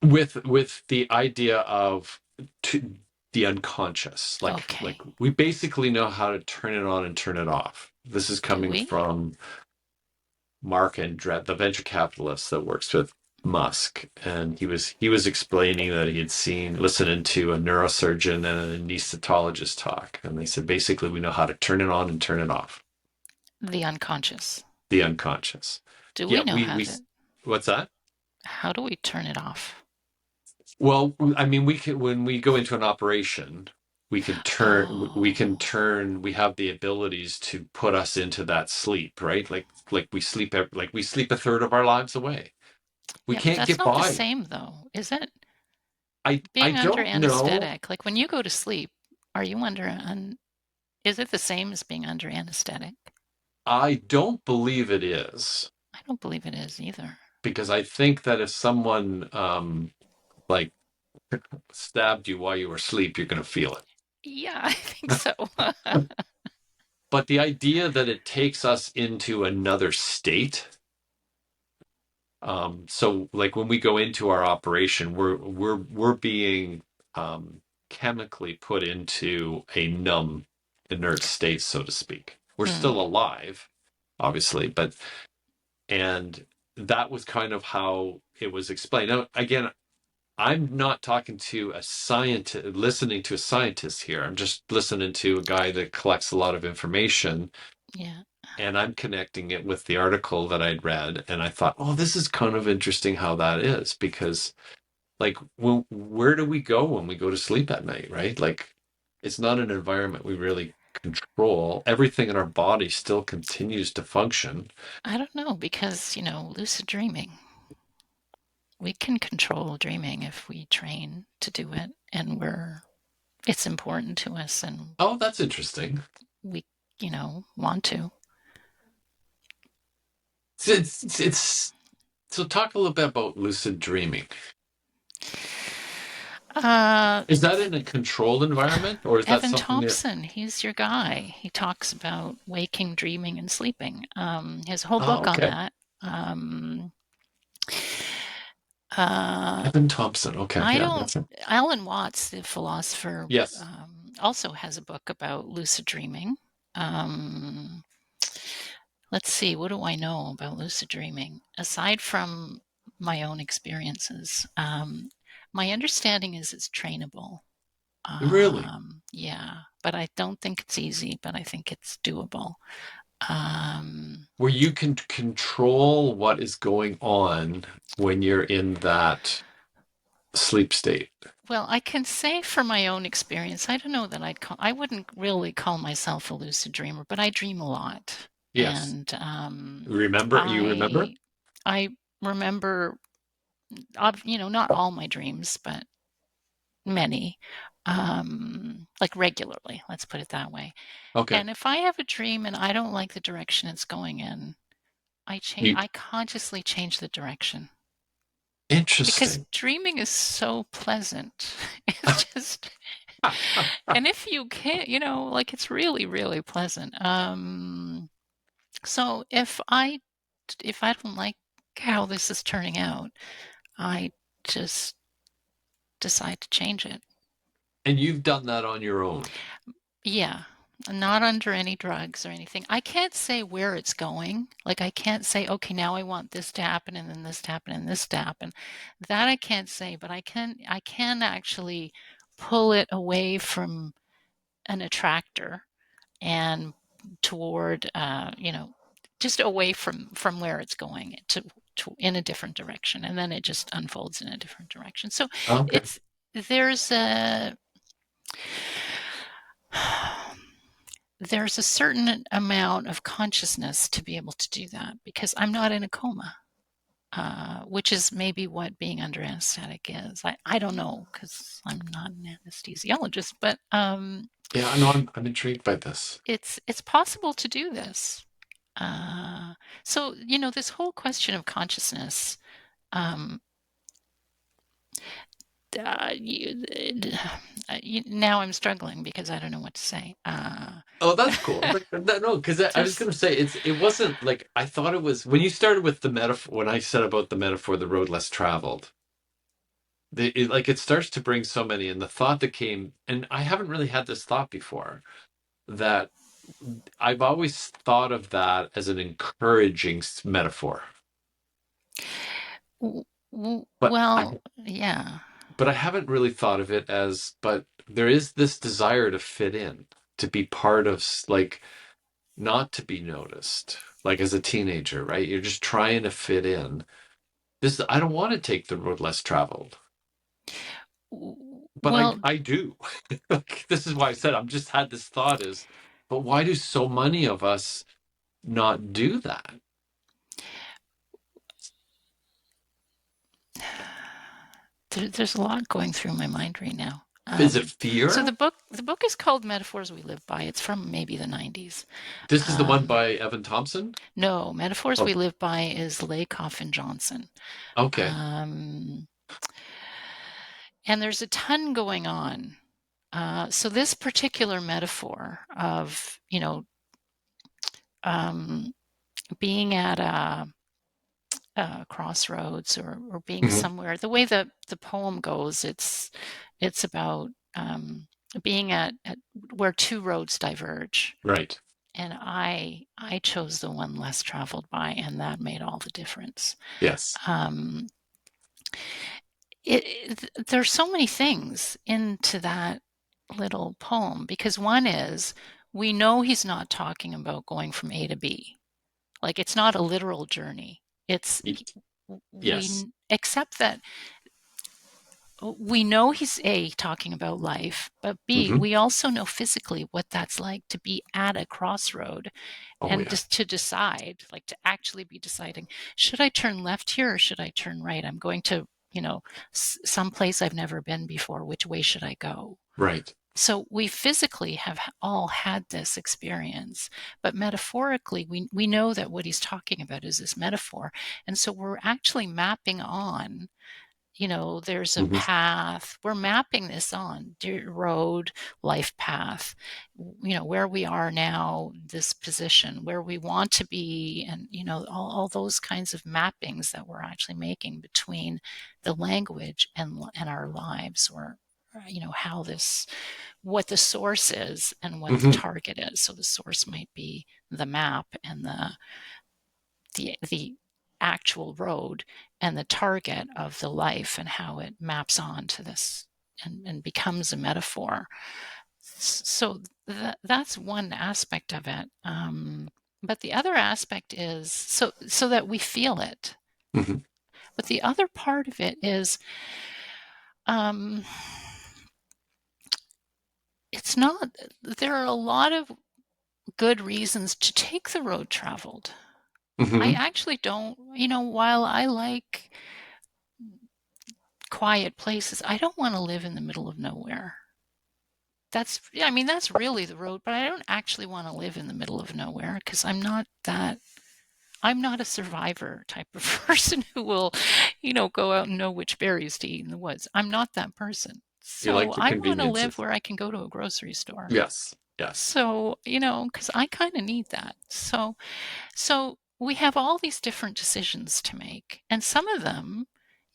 With the idea of the unconscious, Okay. like we basically know how to turn it on and turn it off. This is Do coming we? from Mark Andreessen, the venture capitalist that works with Musk, and he was explaining that he had listening to a neurosurgeon and an anesthetologist talk, and they said basically we know how to turn it on and turn it off. The unconscious. The unconscious. Do we Yeah, know how we to? what's that? How do we turn it off? Well, I mean, we can, when we go into an operation, we can turn, we have the abilities to put us into that sleep, right? Like we sleep a third of our lives away. We Yeah, but can't that's get not the by. same, though, is it? I Being under don't know. anesthetic, like when you go to sleep, are you is it the same as being under anesthetic? I don't believe it is, I don't believe it is either. because I think that if someone like stabbed you while you were asleep, you're going to feel it. Yeah, I think so. But the idea that it takes us into another state. So like when we go into our operation, we're being chemically put into a numb, inert state, so to speak. We're still alive, obviously, and that was kind of how it was explained. Now, again, I'm not talking to a scientist, listening to a scientist here. I'm just listening to a guy that collects a lot of information, Yeah. and I'm connecting it with the article that I'd read, and I thought, oh, this is kind of interesting how that is, because like where do we go when we go to sleep at night, right? Like it's not an environment we really control. Everything in our body still continues to function. I don't know, because, lucid dreaming, we can control dreaming if we train to do it, and it's important to us, and Oh, that's interesting. we, want to. It's so talk a little bit about lucid dreaming. Is that in a controlled environment, or is that Evan something that? Thompson, he's your guy. He talks about waking, dreaming, and sleeping. His whole Oh, book on okay. that. Evan Thompson. Okay, I yeah, don't. that's it. Alan Watts, the philosopher, Yes. also has a book about lucid dreaming. Let's see, what do I know about lucid dreaming aside from my own experiences? My understanding is it's trainable. Really? Yeah, but I don't think it's easy, but I think it's doable. Where you can control what is going on when you're in that sleep state. Well, I can say from my own experience, I don't know that I wouldn't really call myself a lucid dreamer, but I dream a lot. Yes. And Remember? You remember? I remember, not all my dreams, but many, like regularly, let's put it that way. Okay. And if I have a dream and I don't like the direction it's going in, You, I consciously change the direction because interesting. dreaming is so pleasant. It's just, and if you can't, like it's really, really pleasant. So if I don't like how this is turning out, I just decide to change it. And you've done that on your own. Yeah, not under any drugs or anything. I can't say where it's going. Like I can't say, okay, now I want this to happen and then this to happen and this to happen. That I can't say, but I can actually pull it away from an attractor and toward just away from where it's going to in a different direction, and then it just unfolds in a different direction. So Okay. it's there's a there's a certain amount of consciousness to be able to do that because I'm not in a coma, which is maybe what being under anesthetic is. I don't know because I'm not an anesthesiologist, but Yeah, no, I'm intrigued by this. it's possible to do this. So this whole question of consciousness. Um, now I'm struggling because I don't know what to say. Oh, that's cool. No, because I was There's going to say it wasn't like I thought it was when you started with the metaphor. When I said about the metaphor, the road less traveled, it starts to bring so many. And the thought that came, and I haven't really had this thought before, that I've always thought of that as an encouraging metaphor, but I well, yeah. but I haven't really thought of it as. But there is this desire to fit in, to be part of, like, not to be noticed, like as a teenager, right? You're just trying to fit in. I don't want to take the road less traveled, but Well, I do. Like, this is why I said I'm just had this thought is, but why do so many of us not do that? there's a lot going through my mind right now. Is it So fear? the book is called Metaphors We Live By. It's from maybe the 90s. This is the one by Evan Thompson? No, Metaphors Oh, We Live By is Lakoff and Johnson. okay. Um, and there's a ton going on. So this particular metaphor of, um, being at a crossroads or being Hmm. somewhere, the way the poem goes, it's about being at where two roads diverge. Right. And I chose the one less traveled by, and that made all the difference. Yes. Um, there's so many things into that little poem because one is we know he's not talking about going from A to B. Like it's not a literal journey. It's Yes. we accept that we know he's A talking about life, but B, Hmm. we also know physically what that's like to be at a crossroad Oh, and yeah. just to decide, like to actually be deciding, should I turn left here or should I turn right? I'm going to, someplace I've never been before. Which way should I go? Right. So we physically have all had this experience, but metaphorically, we know that what he's talking about is this metaphor. And so we're actually mapping on, there's a Hmm. path. We're mapping this on road, life path, where we are now, this position, where we want to be, and, all those kinds of mappings that we're actually making between the language and our lives, or, how this, what the source is and what the Hmm. target is. So the source might be the map and the actual road, and the target of the life and how it maps onto this and becomes a metaphor. So that's one aspect of it. But the other aspect is so that we feel it. Hmm. But the other part of it is um, it's not, there are a lot of good reasons to take the road traveled. I actually don't, while I like quiet places, I don't want to live in the middle of nowhere. That's really the road, but I don't actually want to live in the middle of nowhere because I'm not a survivor type of person who will, go out and know which berries to eat in the woods. I'm not that person. You like So the I want to live conveniences. where I can go to a grocery store. Yes. Yes. So, because I kind of need that. So we have all these different decisions to make. And some of them,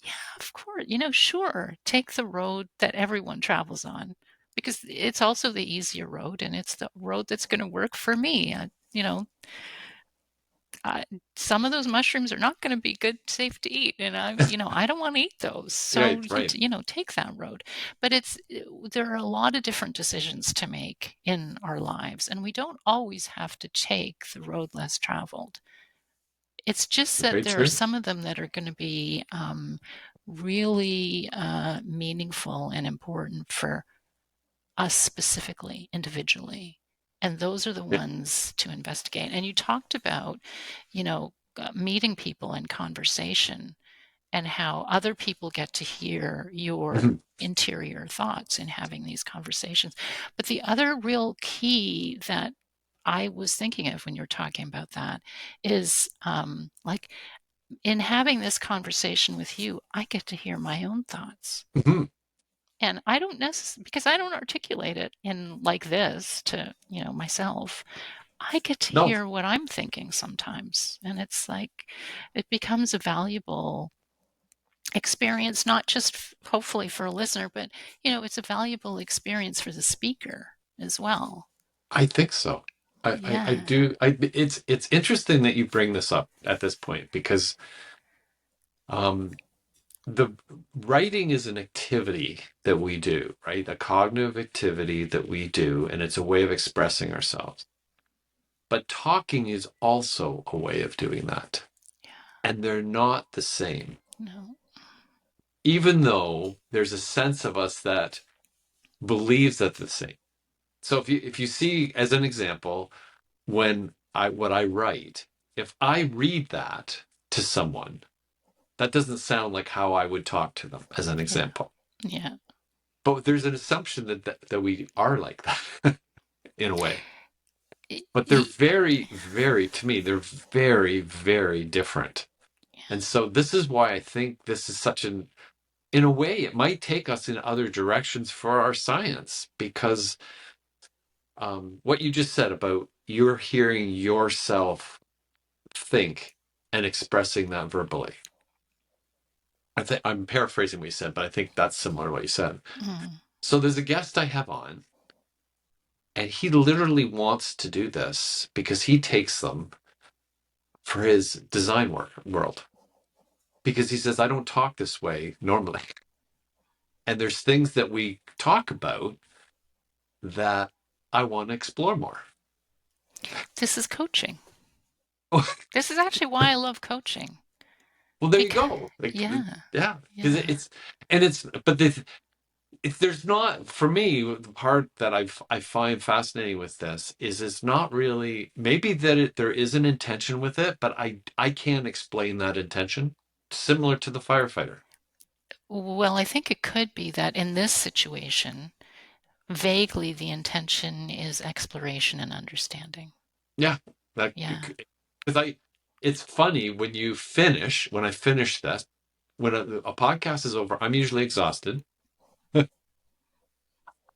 yeah, of course, sure, take the road that everyone travels on because it's also the easier road and it's the road that's going to work for me. I, some of those mushrooms are not going to be good, safe to eat, and I don't want to eat those. So Right. take that road. But there are a lot of different decisions to make in our lives, and we don't always have to take the road less traveled. It's just that Very there are true. some of them that are going to be really meaningful and important for us specifically, individually. And those are the ones to investigate. And you talked about, meeting people in conversation and how other people get to hear your interior thoughts in having these conversations. But the other real key that I was thinking of when you're talking about that is like in having this conversation with you, I get to hear my own thoughts. And I don't necessarily, because I don't articulate it in like this to, myself. I get to No, hear what I'm thinking sometimes. And it's like, it becomes a valuable experience, not just hopefully for a listener, but, it's a valuable experience for the speaker as well. I think so. I Yeah. do. It's interesting that you bring this up at this point because the writing is an activity that we do, right? A cognitive activity that we do, and it's a way of expressing ourselves. But talking is also a way of doing that. Yeah. And they're not the same. No. Even though there's a sense of us that believes that they're the same. So if you see as an example, what I write, if I read that to someone, that doesn't sound like how I would talk to them, as an Yeah. example. Yeah. But there's an assumption that we are like that in a way. But they're very, very, to me, they're very, very different. And so this is why I think this is in a way, it might take us in other directions for our science, because what you just said about you're hearing yourself think and expressing that verbally. I think I'm paraphrasing what you said, but I think that's similar to what you said. Mm. So there's a guest I have on, and he literally wants to do this because he takes them for his design world. Because he says, I don't talk this way normally. And there's things that we talk about that I want to explore more. This is coaching. Well, This is actually why I love coaching. there you Because, go. Like, yeah. yeah, because Yeah. there's not, for me, the part that I find fascinating with this is it's not really, maybe that there is an intention with it, but I can't explain that intention, similar to the firefighter. Well, I think it could be that in this situation, vaguely the intention is exploration and understanding. Yeah, that, Yeah. because it's funny when I finish this, when a podcast is over, I'm usually exhausted.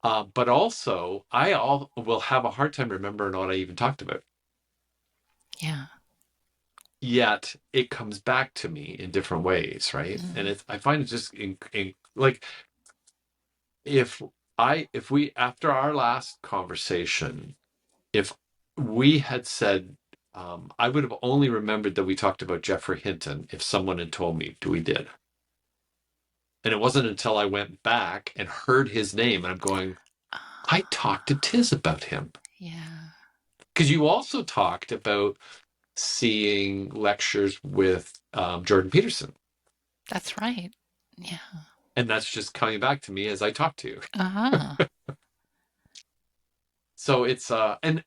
But also, will have a hard time remembering what I even talked about. Yeah. Yet it comes back to me in different ways, right? And I find it just like if if we, after our last conversation, if we had said, I would have only remembered that we talked about Jeffrey Hinton if someone had told me we did. And it wasn't until I went back and heard his name and I'm going, I talked to Tiz about him. Yeah. Because you also talked about seeing lectures with Jordan Peterson. That's right. Yeah. And that's just coming back to me as I talk to you. Ah. So it's and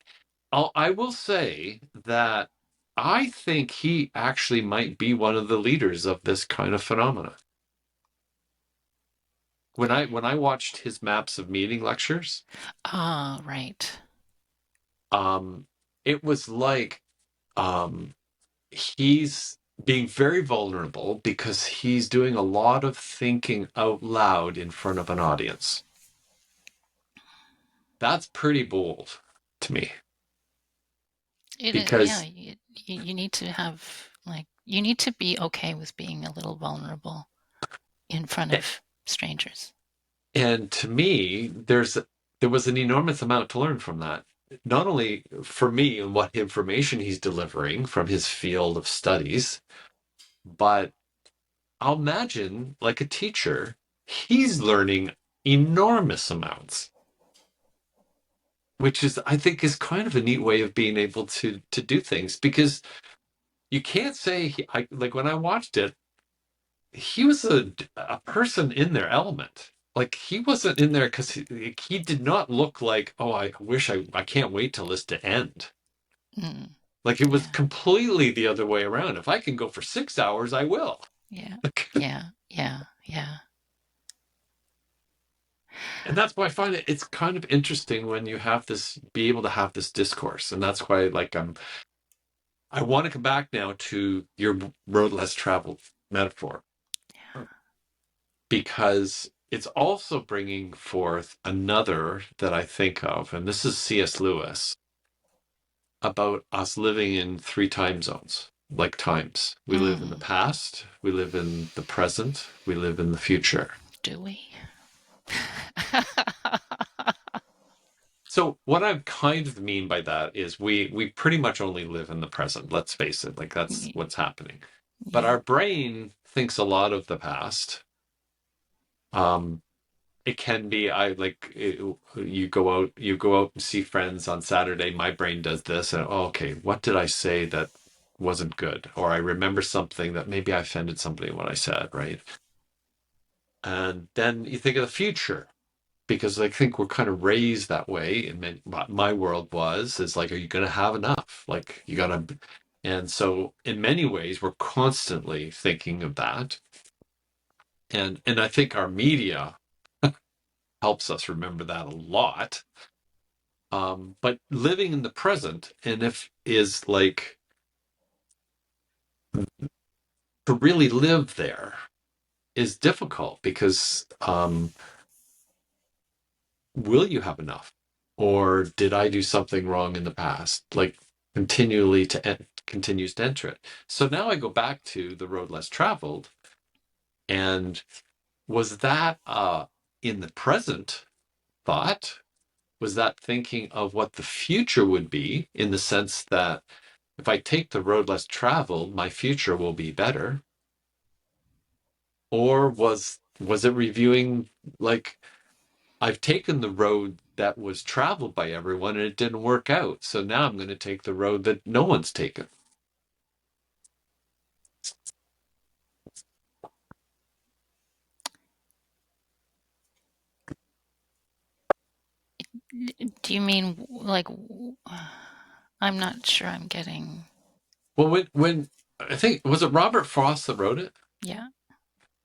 I will say that I think he actually might be one of the leaders of this kind of phenomena. When I watched his maps of meaning lectures, Ah, right. um, it was like um, he's being very vulnerable because he's doing a lot of thinking out loud in front of an audience. That's pretty bold to me It is, yeah. because You need to have, like, you need to be okay with being a little vulnerable in front of strangers. and to me there was an enormous amount to learn from that, not only for me and what information he's delivering from his field of studies, but I'll imagine like a teacher, he's learning enormous amounts, which is I think is kind of a neat way of being able to do things, because you can't say like when I watched it, he was a person in their element. Like he wasn't in there because he did not look like, oh, I can't wait till this to end. Mm, Like it was yeah, completely the other way around. If I can go for 6 hours, I will. yeah, yeah, yeah, yeah. And that's why I find it's kind of interesting when you have this, be able to have this discourse. And that's why like I want to come back now to your road less traveled metaphor, because it's also bringing forth another that I think of, and this is C.S. Lewis, about us living in three time zones, like times. We live in the Mm, past, we live in the present, we live in the future. do we? So what I kind of mean by that is we pretty much only live in the present. Let's face it, like that's what's happening. But Yeah. our brain thinks a lot of the past. Um, it can be you go out and see friends on Saturday. My brain does this, and oh, okay, what did I say that wasn't good? Or I remember something that maybe I offended somebody in what I said, right? And then you think of the future, because I think we're kind of raised that way. And my world is like, are you going to have enough? Like you got to, and so in many ways, we're constantly thinking of that. And I think our media helps us remember that a lot. But living in the present, and if is like to really live there is difficult, because will you have enough, or did I do something wrong in the past? Like continues to enter it. So now I go back to the road less traveled, and was that in the present thought? Was that thinking of what the future would be, in the sense that if I take the road less traveled, my future will be better? Or was it reviewing, like, I've taken the road that was traveled by everyone and it didn't work out, so now I'm going to take the road that no one's taken? Do you mean like, I'm not sure I'm getting. Well, when I think, was it Robert Frost that wrote it? Yeah.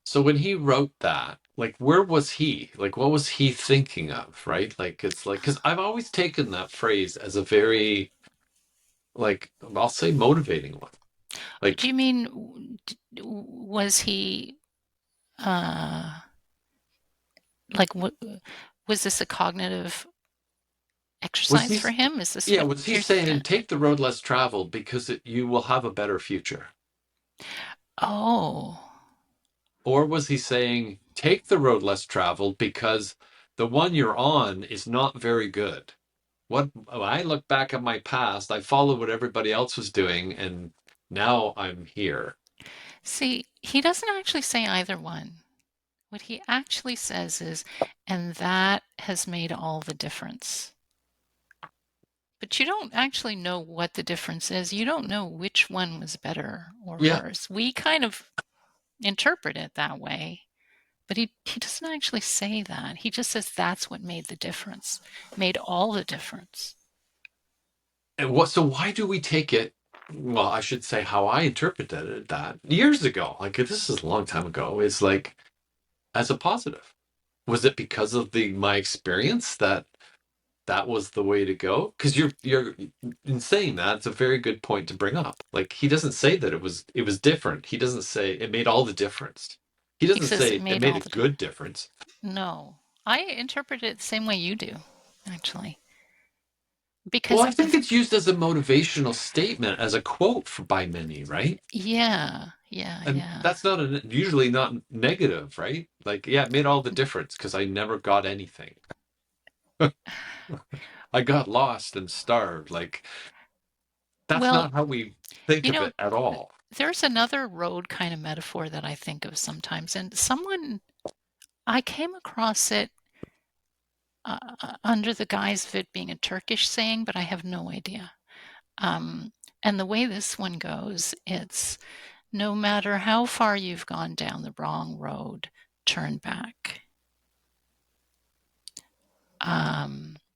So when he wrote that, like, where was he? Like, what was he thinking of, right? Like, it's like, because I've always taken that phrase as a very, like, I'll say, motivating one. Do Like, you mean, was he, uh, like, what was this a cognitive was exercise he, for him? Is this yeah, what was he you're? saying, take the road less traveled because you will have a better future? Oh, Or was he saying, take the road less traveled because the one you're on is not very good? What I look back at my past, I followed what everybody else was doing, and now I'm here. see, he doesn't actually say either one. What he actually says is, and that has made all the difference. But you don't actually know what the difference is. You don't know which one was better or Yeah. worse. We kind of interpret it that way. But he doesn't actually say that. He just says that's what made the difference, made all the difference. And so why do we take it? Well, I should say how I interpreted it that years ago. Like this is a long time ago. Is like as a positive. Was it because of my experience that was the way to go? Because you're in saying that, it's a very good point to bring up. Like he doesn't say that it was different. He doesn't say it made all the difference. He He doesn't says it say it made made all a the good difference. No, I interpret it the same way you do, actually, Well, because I think it's used as a motivational statement, as a quote by many, right? yeah, yeah, And yeah. that's usually not negative, right? Like, yeah, it made all the difference because I never got anything. I got lost and starved. Like, that's Well, not how we think you of know, it at all. there's another road kind of metaphor that I think of sometimes, and I came across it under the guise of it being a Turkish saying, but I have no idea. And the way this one goes, it's no matter how far you've gone down the wrong road, turn back.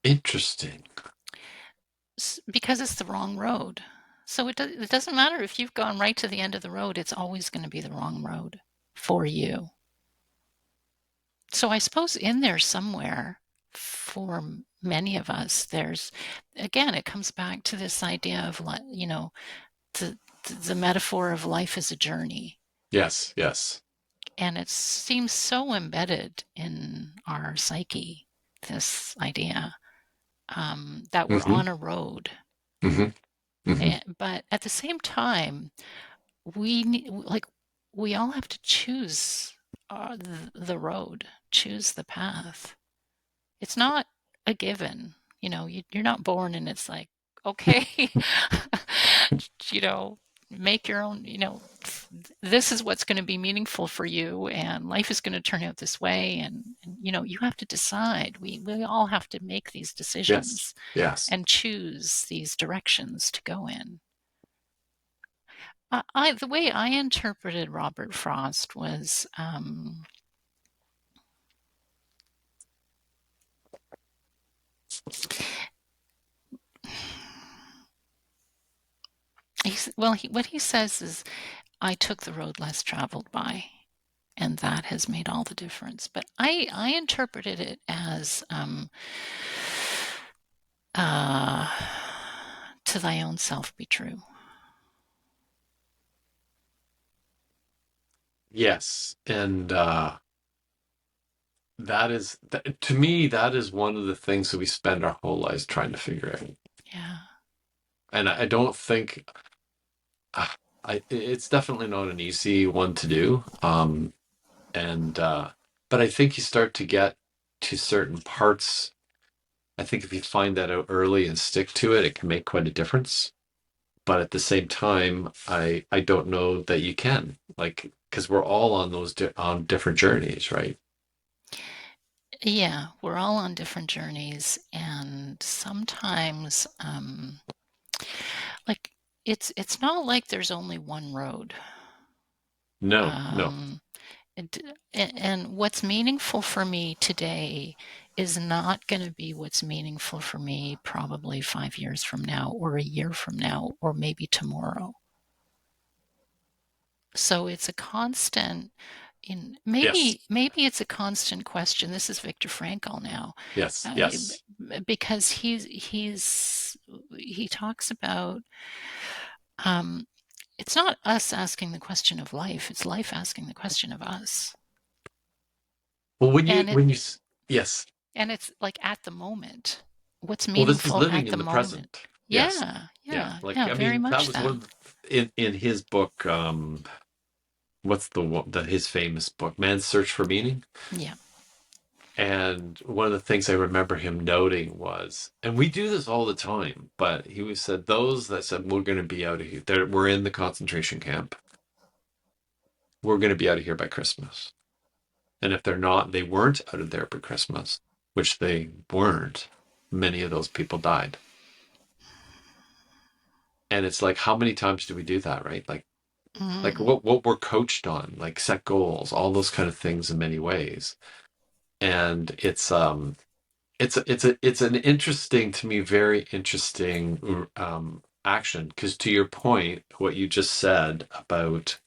Interesting. Because it's the wrong road. So it doesn't matter if you've gone right to the end of the road, it's always going to be the wrong road for you. So I suppose in there somewhere, for many of us, again, it comes back to this idea of, the metaphor of life as a journey. Yes, yes. And it seems so embedded in our psyche, this idea that we're Mm-hmm. on a road. Mm-hmm. Mm-hmm. But at the same time, we all have to choose the road, choose the path. It's not a given. You're not born and it's like, okay, you know, make your own, this is what's going to be meaningful for you and life is going to turn out this way. And you have to decide. We all have to make these Yes, decisions yes. and choose these directions to go in. The way I interpreted Robert Frost was what he says is, I took the road less traveled by, and that has made all the difference. But I interpreted it as to thy own self be true. Yes. And to me, that is one of the things that we spend our whole lives trying to figure out. Yeah. And I don't think it's definitely not an easy one to do. And but I think you start to get to certain parts. I think if you find that out early and stick to it, it can make quite a difference. But at the same time, I don't know that you can, like, because we're all on on different journeys, right? Yeah, we're all on different journeys, and sometimes like it's not like there's only one road. No, no. Um, and what's meaningful for me today is not going to be what's meaningful for me probably 5 years from now, or a year from now, or maybe tomorrow. So it's a constant. Yes, Maybe it's a constant question. This is Viktor Frankl now, yes, uh, yes. because he talks about um, it's not us asking the question of life; it's life asking the question of us. Well, And yes. it's like at the moment, what's Well, this is meaningful living at the in the moment. present. Yes, Yeah, yeah. yeah, Like, yeah, I very mean, that much was that. one of in his book. What's his famous book, Man's Search for Meaning? Yeah. And one of the things I remember him noting was, and we do this all the time, but said those that said we're going to be out of here, we're in the concentration camp, we're going to be out of here by Christmas. And if they're not, they weren't out of there by Christmas, which they weren't. Many of those people died. And it's like, how many times do we do that, right? Like like Mm. what we're coached on, like set goals, all those kind of things in many ways. And it's an interesting, to me, very interesting action, because to your point, what you just said about,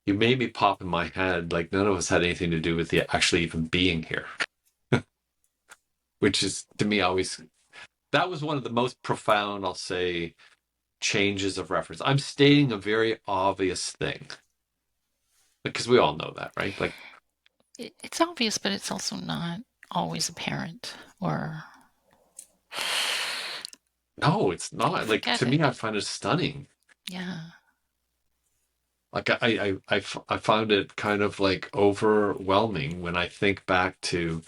you made me pop in my head, like none of us had anything to do with the actually even being here, which is to me always, that was one of the most profound, I'll say, changes of reference. I'm stating a very obvious thing because we all know that, right? Like, It's obvious, but it's also not always apparent, or no, it's you not. Like, forget to it. me, I find it stunning. Yeah. Like, I found it kind of like overwhelming when I think back to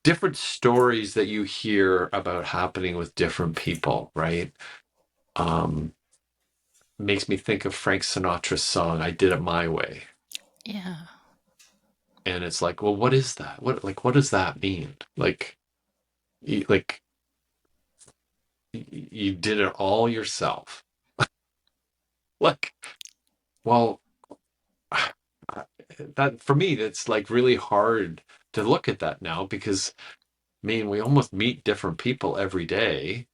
different stories that you hear about happening with different people, right? Um, Makes me think of Frank Sinatra's song "I Did It My Way," Yeah. and it's like, well, what is that? What does that mean? Like, like you did it all yourself. Like, well, that for me, that's like really hard to look at that now, because I mean, we almost meet different people every day,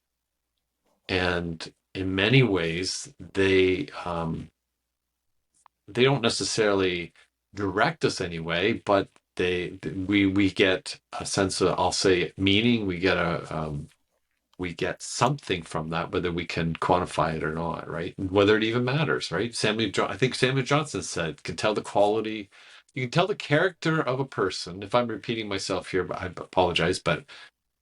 and in many ways, they don't necessarily direct us anyway, but we get a sense of, I'll say, meaning. We get something from that, whether we can quantify it or not, right? And whether it even matters, right? I think Samuel Johnson said, can tell the quality, you can tell the character of a person. If I'm repeating myself here, but I apologize, but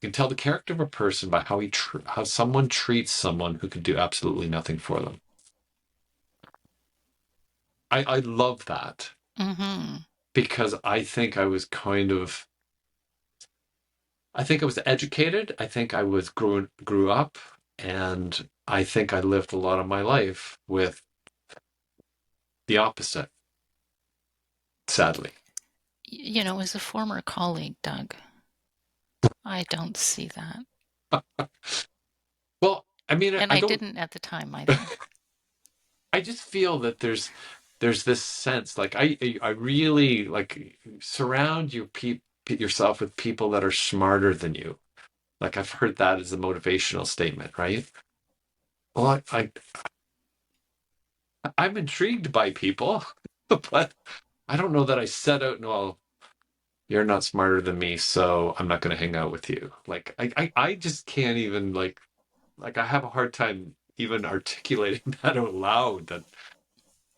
you can tell the character of a person by how someone treats someone who can do absolutely nothing for them. I love that, Mm-hmm. because I think I was educated. I think I was grew up, and I think I lived a lot of my life with the opposite, sadly. As a former colleague, Doug, I don't see that. Well, I mean, And I I don't. didn't at the time either. I just feel that there's this sense, like I really like, surround yourself with people that are smarter than you. Like, I've heard that as a motivational statement, right? Well, I'm intrigued by people, but I don't know that I set out, no, you're not smarter than me, so I'm not going to hang out with you. Like, I just can't even, like I have a hard time even articulating that out loud, that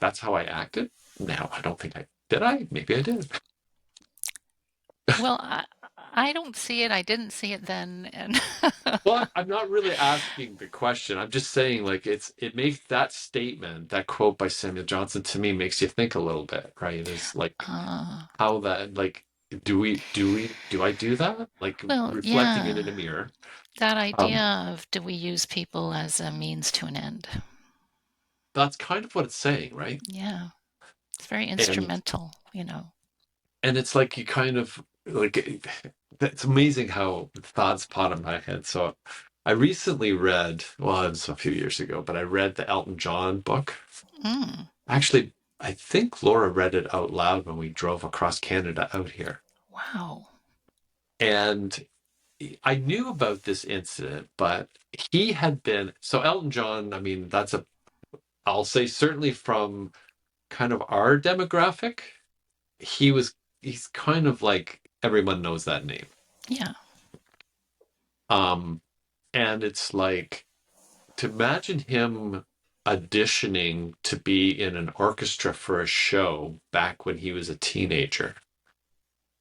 that's how I acted. No, I don't think I did. Maybe I did. Well, I don't see it. I didn't see it then. And Well, I'm not really asking the question. I'm just saying, like, it makes that statement, that quote by Samuel Johnson, to me makes you think a little bit, right? Is like uh, how that, like, do I do that? Like, well, reflecting it in yeah, a mirror. that idea Um, of, do we use people as a means to an end? that's kind of what it's saying, right? Yeah, it's very And instrumental. it's like, you kind of like, it's amazing how thoughts pop in my head. So I recently read, well, it was a few years ago, but I read the Elton John book. Mm, Actually, I think Laura read it out loud when we drove across Canada out here. wow. And I knew about this incident, but he had been, so Elton John, I mean, I'll say, certainly from kind of our demographic, he's kind of like, everyone knows that name. Yeah. Um, and it's like, to imagine him auditioning to be in an orchestra for a show back when he was a teenager,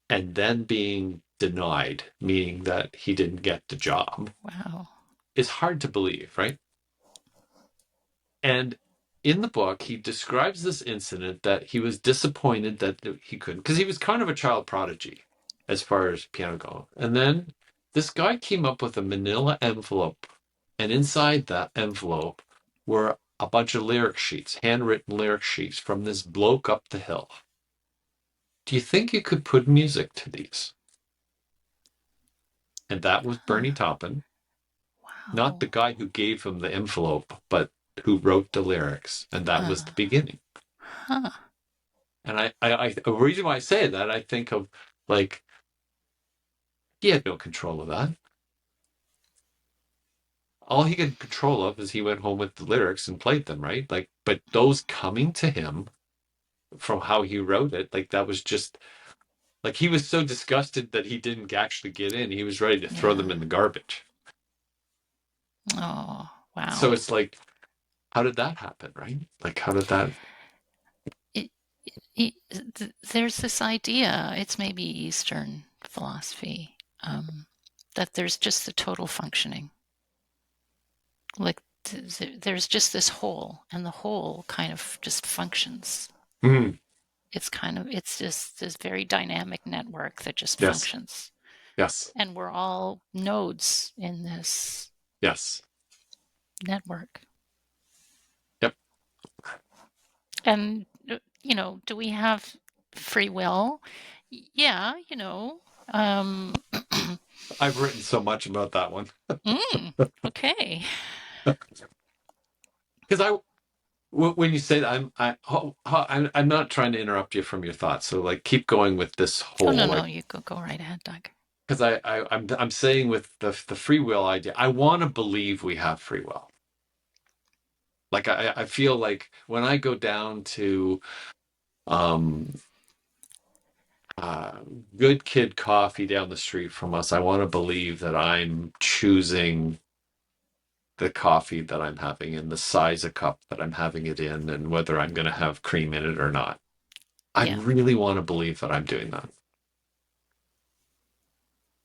and then being denied, meaning that he didn't get the job, Wow. is hard to believe, right? And in the book, he describes this incident, that he was disappointed that he couldn't, because he was kind of a child prodigy as far as piano go. And then this guy came up with a manila envelope, and inside that envelope were a bunch of lyric sheets, handwritten lyric sheets from this bloke up the hill. Do you think you could put music to these? And that was Bernie Huh. Taupin, not the Wow. guy who gave him the envelope, but who wrote the lyrics, and that was the beginning. Huh. And the reason why I say that, I think of like, he had no control of that. All he had control of is he went home with the lyrics and played them, right? Like, but those coming to him from how he wrote it, like that was just like he was so disgusted that he didn't actually get in. He was ready to throw them in the garbage. Oh, wow. So it's like, how did that happen, right? Like, how did that? There's this idea, it's maybe Eastern philosophy, that there's just the total functioning. Like there's just this whole, and the whole kind of just functions. Mm. It's just this very dynamic network that just Yes. functions. Yes. And we're all nodes in this network. Yep. And, do we have free will? Yeah, I've written so much about that one. Okay. Because when you say that, I'm not trying to interrupt you from your thoughts. So like, keep going with this whole. Oh, no, you go right ahead, Doug. Because I'm saying with the free will idea, I want to believe we have free will. Like I feel like when I go down to Good Kid Coffee down the street from us, I want to believe that I'm choosing the coffee that I'm having and the size of cup that I'm having it in, and whether I'm going to have cream in it or not. I really want to believe that I'm doing that.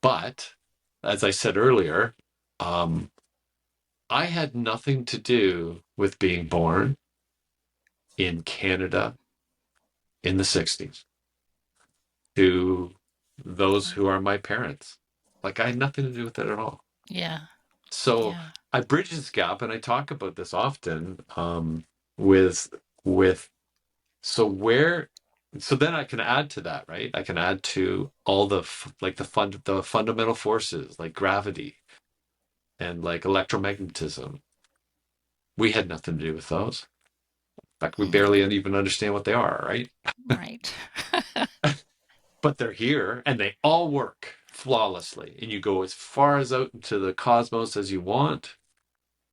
But as I said earlier, I had nothing to do with being born in Canada in the 60s to those who are my parents. Like, I had nothing to do with it at all. Yeah. So I bridge this gap, and I talk about this often with so then I can add to that, right? I can add to all the fundamental forces like gravity and like electromagnetism. We had nothing to do with those. In fact, we barely even understand what they are, right? Right. But they're here, and they all work flawlessly. And you go as far as out into the cosmos as you want.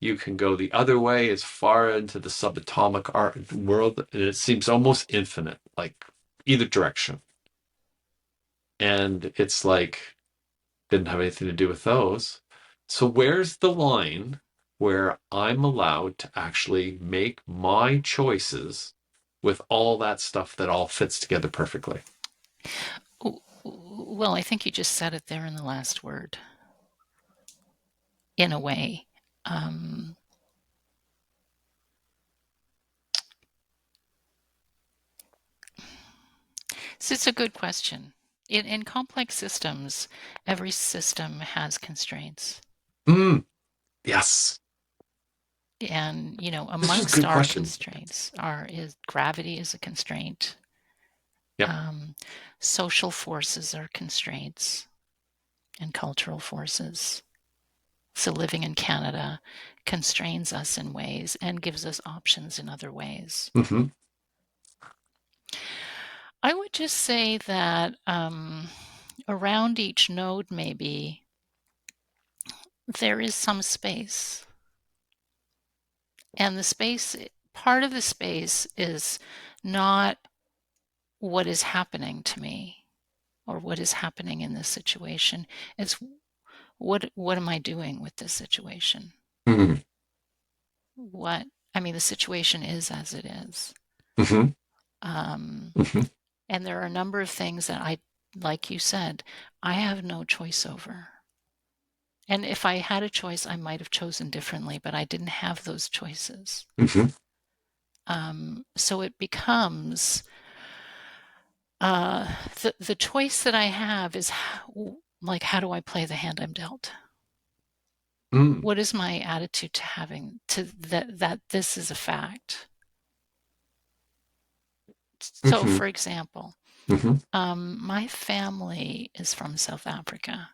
You can go the other way as far into the subatomic world, and it seems almost infinite, like either direction. And it's like, didn't have anything to do with those. So where's the line where I'm allowed to actually make my choices with all that stuff that all fits together perfectly? Well, I think you just said it there in the last word. In a way. So it's a good question. In complex systems, every system has constraints. Yes. And, amongst our constraints is gravity is a constraint. Yep. Social forces are constraints, and cultural forces. So living in Canada constrains us in ways and gives us options in other ways. Mm-hmm. I would just say that around each node, maybe, there is some space. And the space, part of the space is not what is happening to me or what is happening in this situation. It's what am I doing with this situation? Mm-hmm. The situation is as it is. Mm-hmm. And there are a number of things that like you said, I have no choice over. And if I had a choice, I might have chosen differently, but I didn't have those choices. Mm-hmm. So it becomes the choice that I have is how do I play the hand I'm dealt? What is my attitude to having that this is a fact? So, for example, my family is from South Africa,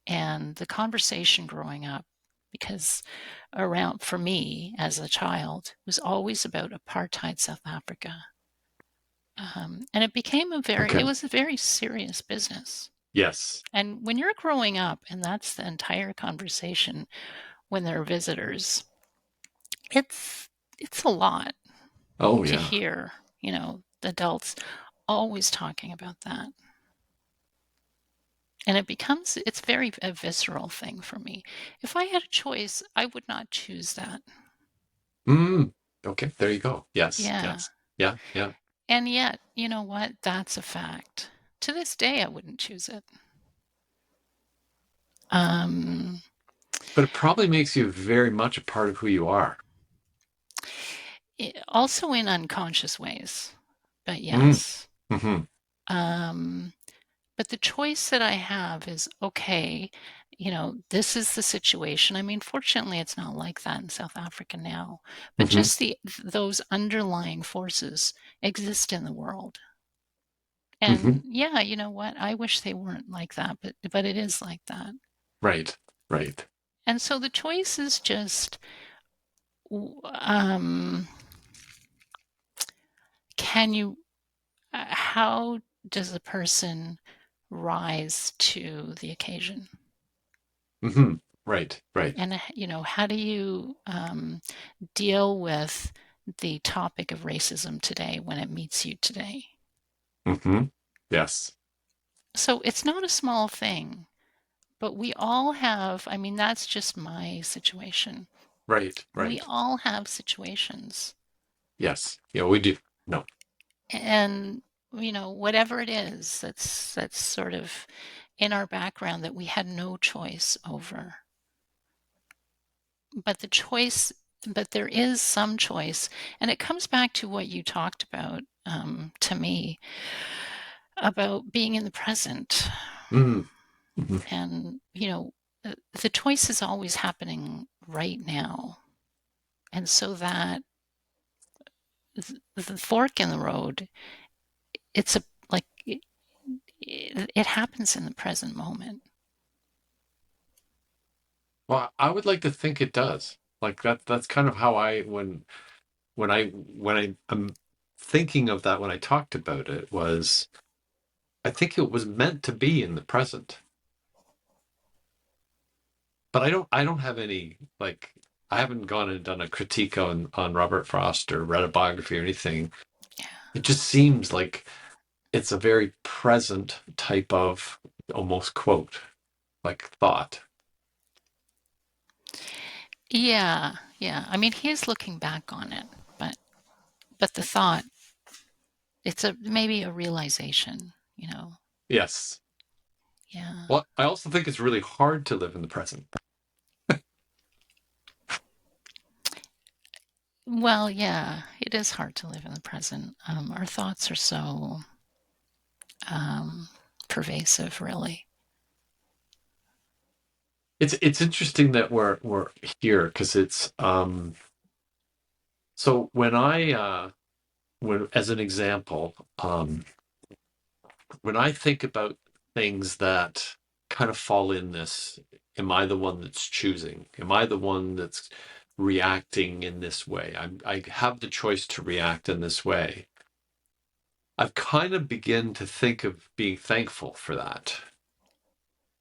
and the conversation growing up because around, for me as a child, it was always about apartheid South Africa. And it Okay. was a very serious business. Yes. And when you're growing up, and that's the entire conversation when there are visitors, it's it's a lot Oh to yeah. hear, the adults always talking about that. And it's very a visceral thing for me. If I had a choice, I would not choose that. Okay, there you go. Yes, Yeah. yes. Yeah, yeah. And yet, you know what? That's a fact. To this day, I wouldn't choose it. Um, But it probably makes you very much a part of who you are. Also in unconscious ways, but Mm. yes. Hmm. Um, but the choice that I have is okay, this is the situation. I mean, fortunately, it's not like that in South Africa now, but Hmm. just those underlying forces exist in the world. Hmm. And yeah, you know what? I wish they weren't like that, but it is like that. Right, right. And so the choice is just um, can you how does a person rise to the occasion? Hmm. Right, right. And, how do you deal with the topic of racism today when it meets you today? Hmm. Yes. So it's not a small thing, but we all have, I mean, that's just my situation. Right, We right. all have situations. Yes. Yeah, we do. No. And, whatever it is that's sort of in our background that we had no choice over. But but there is some choice. And it comes back to what you talked about, to me, about being in the present. Mm. Hmm. And, the choice is always happening right now. And so that the fork in the road, it's a like it happens in the present moment. Well, I would like to think it does. Like that's kind of how when I am thinking of that when I talked about it was I think it was meant to be in the present. But I don't have any like I haven't gone and done a critique on Robert Frost or read a biography or anything. Yeah. It just seems like it's a very present type of almost quote, like thought. Yeah, yeah. I mean, he is looking back on it, but the thought, it's maybe a realization. Yes. Yeah. Well, I also think it's really hard to live in the present. Well, yeah, it is hard to live in the present. Our thoughts are so um, pervasive, really. It's interesting that we're here because it's so when as an example, when I think about things that kind of fall in this, am I the one that's choosing? Am I the one that's reacting in this way? I have the choice to react in this way. I've kind of begin to think of being thankful for that.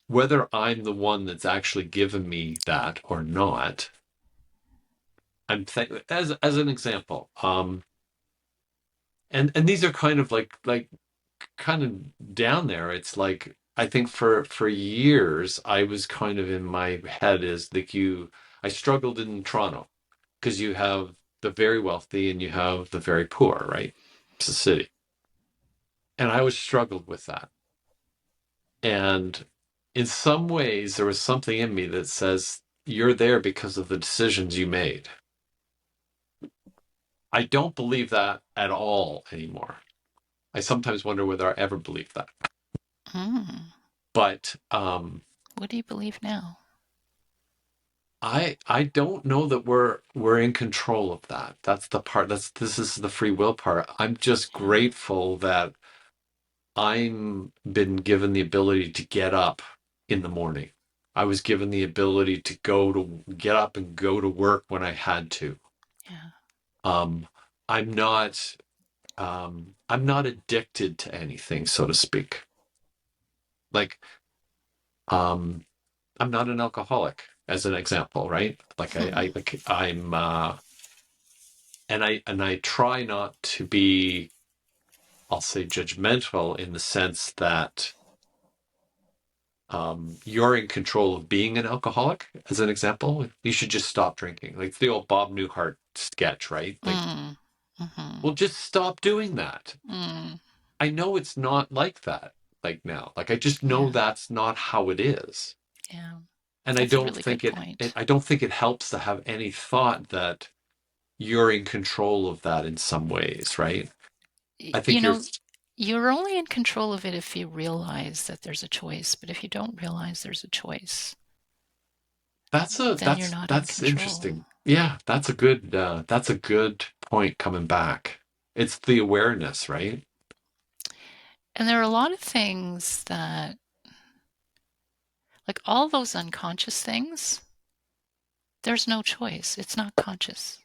Whether I'm the one that's actually given me that or not, as an example. And these are kind of like kind of down there. It's like I think for years I was kind of in my head is like I struggled in Toronto because you have the very wealthy and you have the very poor, right? It's a city. And I always struggled with that. And in some ways there was something in me that says you're there because of the decisions you made. I don't believe that at all anymore. I sometimes wonder whether I ever believed that. Mm. But What do you believe now? I don't know that we're in control of that. That's the part this is the free will part. I'm just Yeah. grateful that I'm been given the ability to get up in the morning. I was given the ability to get up and go to work when I had to. Yeah. Um, I'm not I'm not addicted to anything, so to speak. Like, um, I'm not an alcoholic, as an example, right? Like I'm and I try not to be, I'll say, judgmental in the sense that you're in control of being an alcoholic, as an example. You should just stop drinking. Like the old Bob Newhart sketch, right? Like, Mm-hmm. well, just stop doing that. Mm. I know it's not like that, like now. Like I just know Yeah. that's not how it is. Yeah. And That's a really good point. I don't think it helps to have any thought that you're in control of that in some ways, right? I You think know, you're only in control of it if you realize that there's a choice. But if you don't realize there's a choice, then you're not in that's control. interesting. Yeah, that's a good point coming back. It's the awareness, right? And there are a lot of things that, like all those unconscious things, there's no choice. It's not conscious.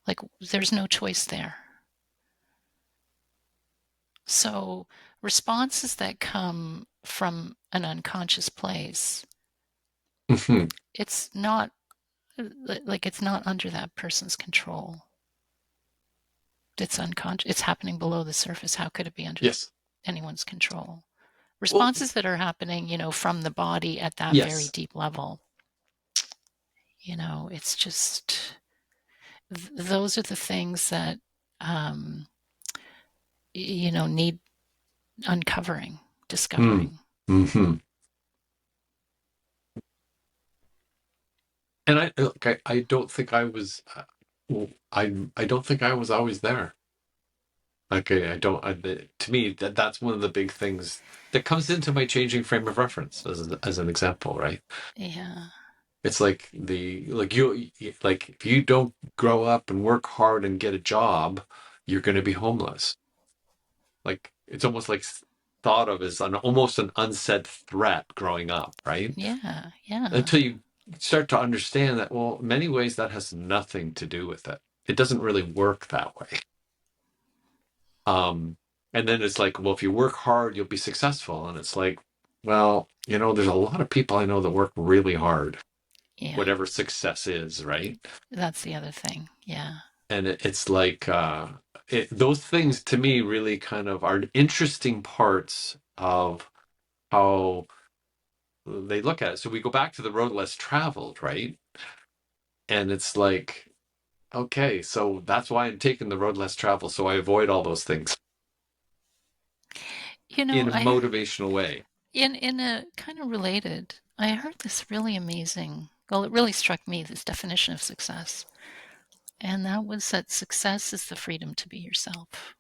Like there's no choice there. So responses that come from an unconscious place, Hmm. it's not like it's not under that person's control. It's unconscious. It's happening below the surface. How could it be under Yes. anyone's control? Well, Responses that are happening, from the body at that very yes. deep level, it's just those are the things that need uncovering, Mm. discovering. Hmm. And I don't think I was I don't think I was always there. Okay, I don't. To me, that's one of the big things that comes into my changing frame of reference, as an example, right? Yeah. It's like like if you don't grow up and work hard and get a job, you're going to be homeless. Like it's almost like thought of as almost an unsaid threat growing up, right? Yeah. Yeah. Until you start to understand that, well, in many ways that has nothing to do with it. It doesn't really work that way. Um, and then it's like, well, if you work hard, you'll be successful. And it's like, well, there's a lot of people I know that work really hard, Yeah. whatever success is, right? That's the other thing. Yeah. And it's like, those things to me really kind of are interesting parts of how they look at it. So we go back to the road less traveled, right? And it's like, okay, so that's why I'm taking the road less traveled. So I avoid all those things in a I motivational way. in a kind of related, I heard this really amazing. Well, it really struck me, this definition of success. And that was that success is the freedom to be yourself.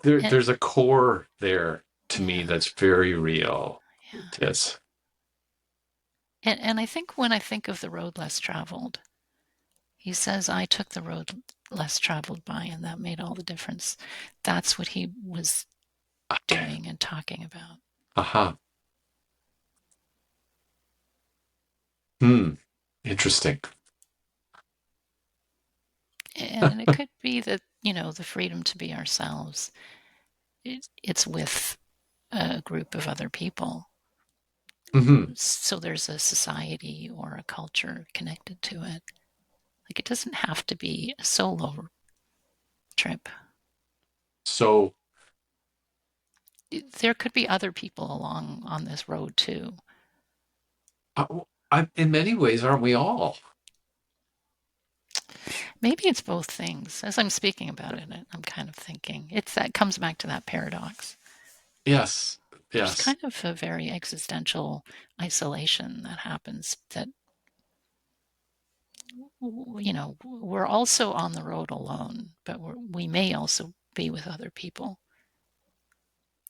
And, There's a core there to me yeah. that's very real. Yeah. Yes. And I think when I think of the road less traveled, he says, I took the road less traveled by, and that made all the difference. That's what he was Okay. doing and talking about. Aha. Hmm. Interesting. And it could be that, the freedom to be ourselves, it's with a group of other people. Hmm. So there's a society or a culture connected to it. Like it doesn't have to be a solo trip. So, There could be other people along on this road too. in many ways, aren't we all? Maybe it's both things. As I'm speaking about it, I'm kind of thinking that comes back to that paradox. Yes. There's Yes. kind of a very existential isolation that happens that, we're also on the road alone, but we may also be with other people.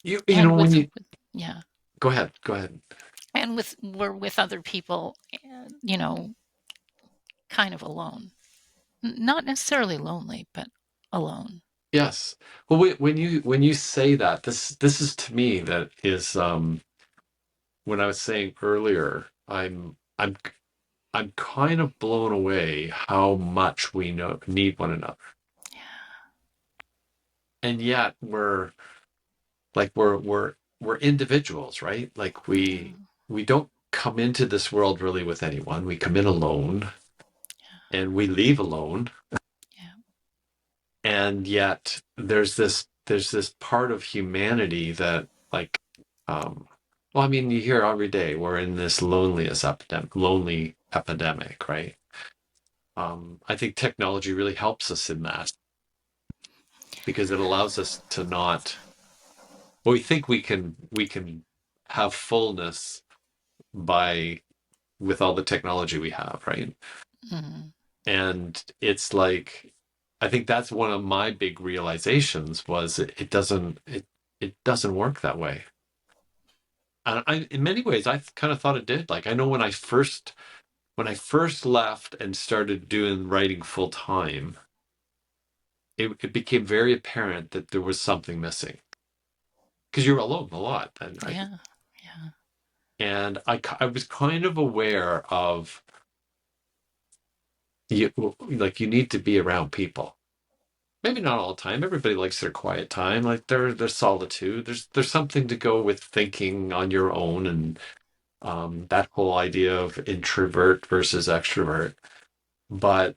You And know when you yeah. go ahead. Go ahead. And we're with other people, kind of alone. Not necessarily lonely, but alone. Yes. Well, when you say that, this is to me that is when I was saying earlier, I'm kind of blown away how much we need one another, Yeah. and yet we're individuals, right? Like Yeah. we don't come into this world really with anyone. We come in alone and we leave alone, Yeah. and yet there's this part of humanity that like well, I mean, you hear every day we're in this lonely epidemic, right? I think technology really helps us in that because it allows us to not, well, we think we can have fullness by with all the technology we have, right? Mm. And it's like I think that's one of my big realizations was it doesn't work that way. And in many ways I kind of thought it did. Like I know when I first left and started doing writing full time, it became very apparent that there was something missing because you're alone a lot, Yeah. Yeah. and I was kind of aware of you, like you need to be around people. Maybe not all the time. Everybody likes their quiet time, like their solitude. There's something to go with thinking on your own, and that whole idea of introvert versus extrovert. But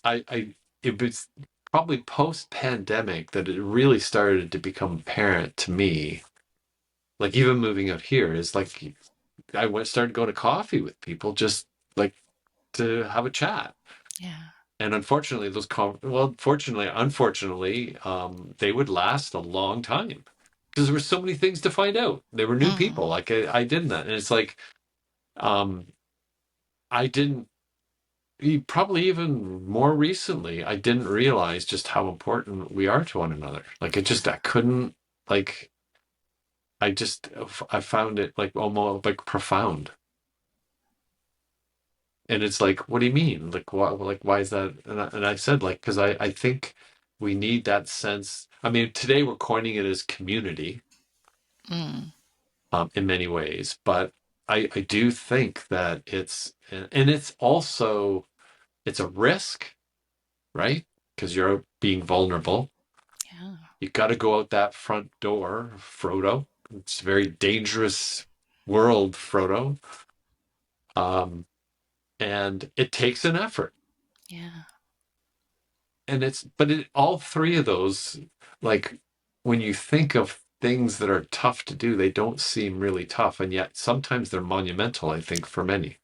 I it was probably post pandemic that it really started to become apparent to me. Like even moving out here is like started going to coffee with people just like to have a chat. Yeah. And unfortunately, well, fortunately, unfortunately, they would last a long time because there were so many things to find out. They were new people. Mm. Like I did that, and it's like um, I didn't. Probably even more recently, I didn't realize just how important we are to one another. Like I couldn't like I found it like almost like profound. And it's like, what do you mean? Why is that? And I said, like, because I think we need that sense. I mean, today we're coining it as community, Mm. in many ways, but I do think that and it's also, it's a risk, right? Because you're being vulnerable. Yeah. You got to go out that front door, Frodo. It's a very dangerous world, Frodo. Um, and it takes an effort. Yeah. And all three of those, like when you think of things that are tough to do, they don't seem really tough, and yet sometimes they're monumental, I think, for many.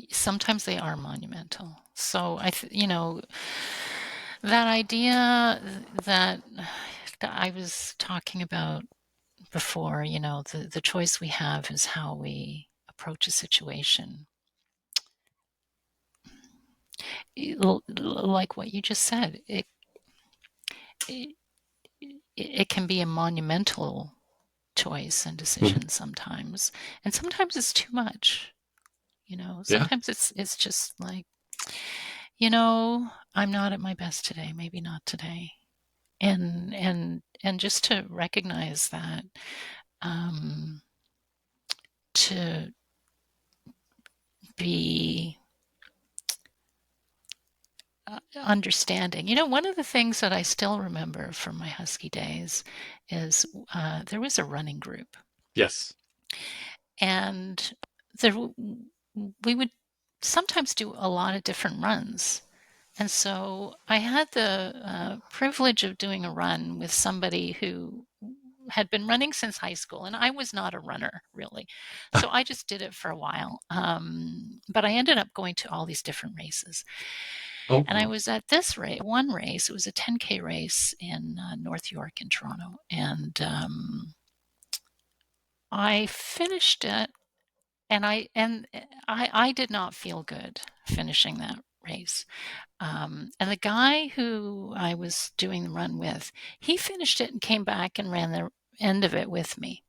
Sometimes they are monumental. So that idea that I was talking about before, the choice we have is how we approach a situation. Like what you just said, it, it can be a monumental choice and Mhm. decision sometimes, and sometimes it's too much. Yeah. Sometimes it's just like, I'm not at my best today, maybe not today. And just to recognize that, um, to be understanding. One of the things that I still remember from my Husky days is there was a running group, Yes. and there we would sometimes do a lot of different runs. And so I had the privilege of doing a run with somebody who had been running since high school, and I was not a runner really. So I just did it for a while. But I ended up going to all these different races. Oh, And I wow. was at this one race, it was a 10K race in North York in Toronto. And I finished it, and I did not feel good finishing that race. And the guy who I was doing the run with, he finished it and came back and ran the end of it with me.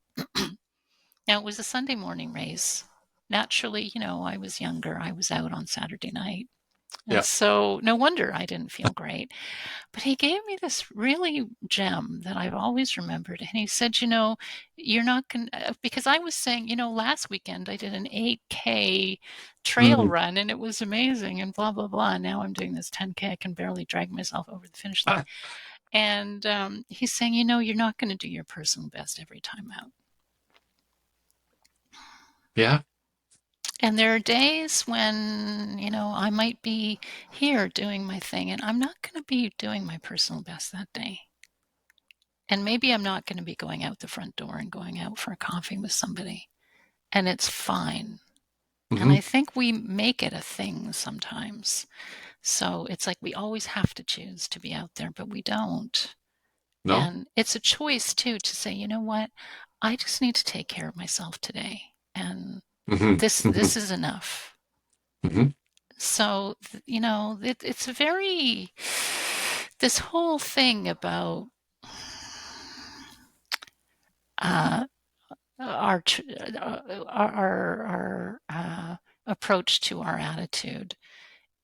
Now, it was a Sunday morning race. Naturally, I was younger. I was out on Saturday night. And so no wonder I didn't feel great. But he gave me this really gem that I've always remembered. And he said, you're not going to, because I was saying, last weekend I did an 8K trail run and it was amazing and blah, blah, blah. And now I'm doing this 10K. I can barely drag myself over the finish line. And he's saying, you're not going to do your personal best every time out. Yeah. And there are days when, I might be here doing my thing and I'm not going to be doing my personal best that day. And maybe I'm not going to be going out the front door and going out for a coffee with somebody. And it's fine. And I think we make it a thing sometimes. So it's like we always have to choose to be out there, but we don't. No. And it's a choice too to say, you know what? I just need to take care of myself today. And this is enough. So, it's very, this whole thing about our approach to our attitude.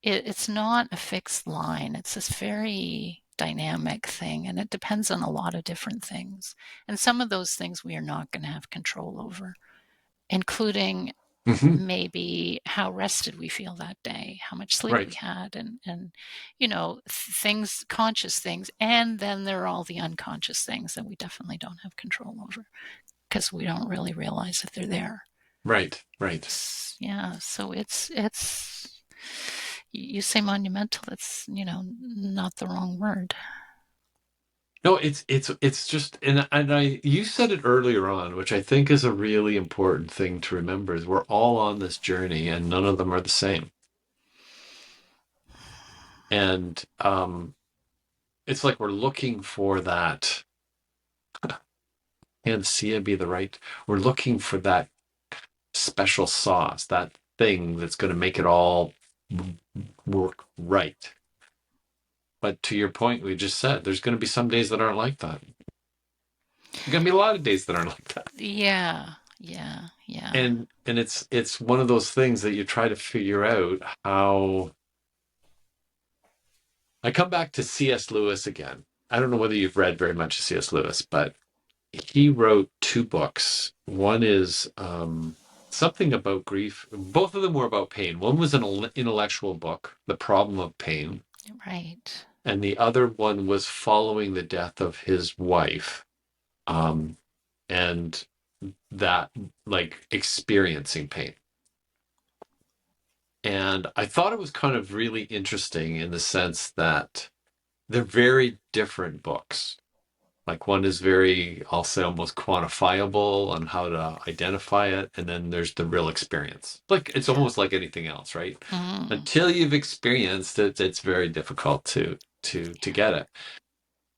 It's not a fixed line. It's this very dynamic thing, and it depends on a lot of different things. And some of those things we are not going to have control over, including maybe how rested we feel that day, how much sleep we had, and things, conscious things. And then there are all the unconscious things that we definitely don't have control over because we don't really realize that they're there. Right. Yeah. So it's you say monumental, that's, not the wrong word. No, it's just, and you said it earlier on, which I think is a really important thing to remember, is we're all on this journey and none of them are the same. And it's like we're looking for that, panacea be the right, we're looking for that special sauce, that thing that's going to make it all work right. But to your point, we just said, there's going to be some days that aren't like that. There's going to be a lot of days that aren't like that. Yeah. And it's one of those things that you try to figure out how. I come back to C.S. Lewis again. I don't know whether you've read very much of C.S. Lewis, but he wrote 2 books. One is something about grief. Both of them were about pain. One was an intellectual book, The Problem of Pain. Right. And the other one was following the death of his wife. And that, like, experiencing pain. And I thought it was kind of really interesting in the sense that they're very different books. Like, one is very, I'll say, almost quantifiable on how to identify it. And then there's the real experience. Like, it's almost like anything else, right? Until you've experienced it, it's very difficult to get it.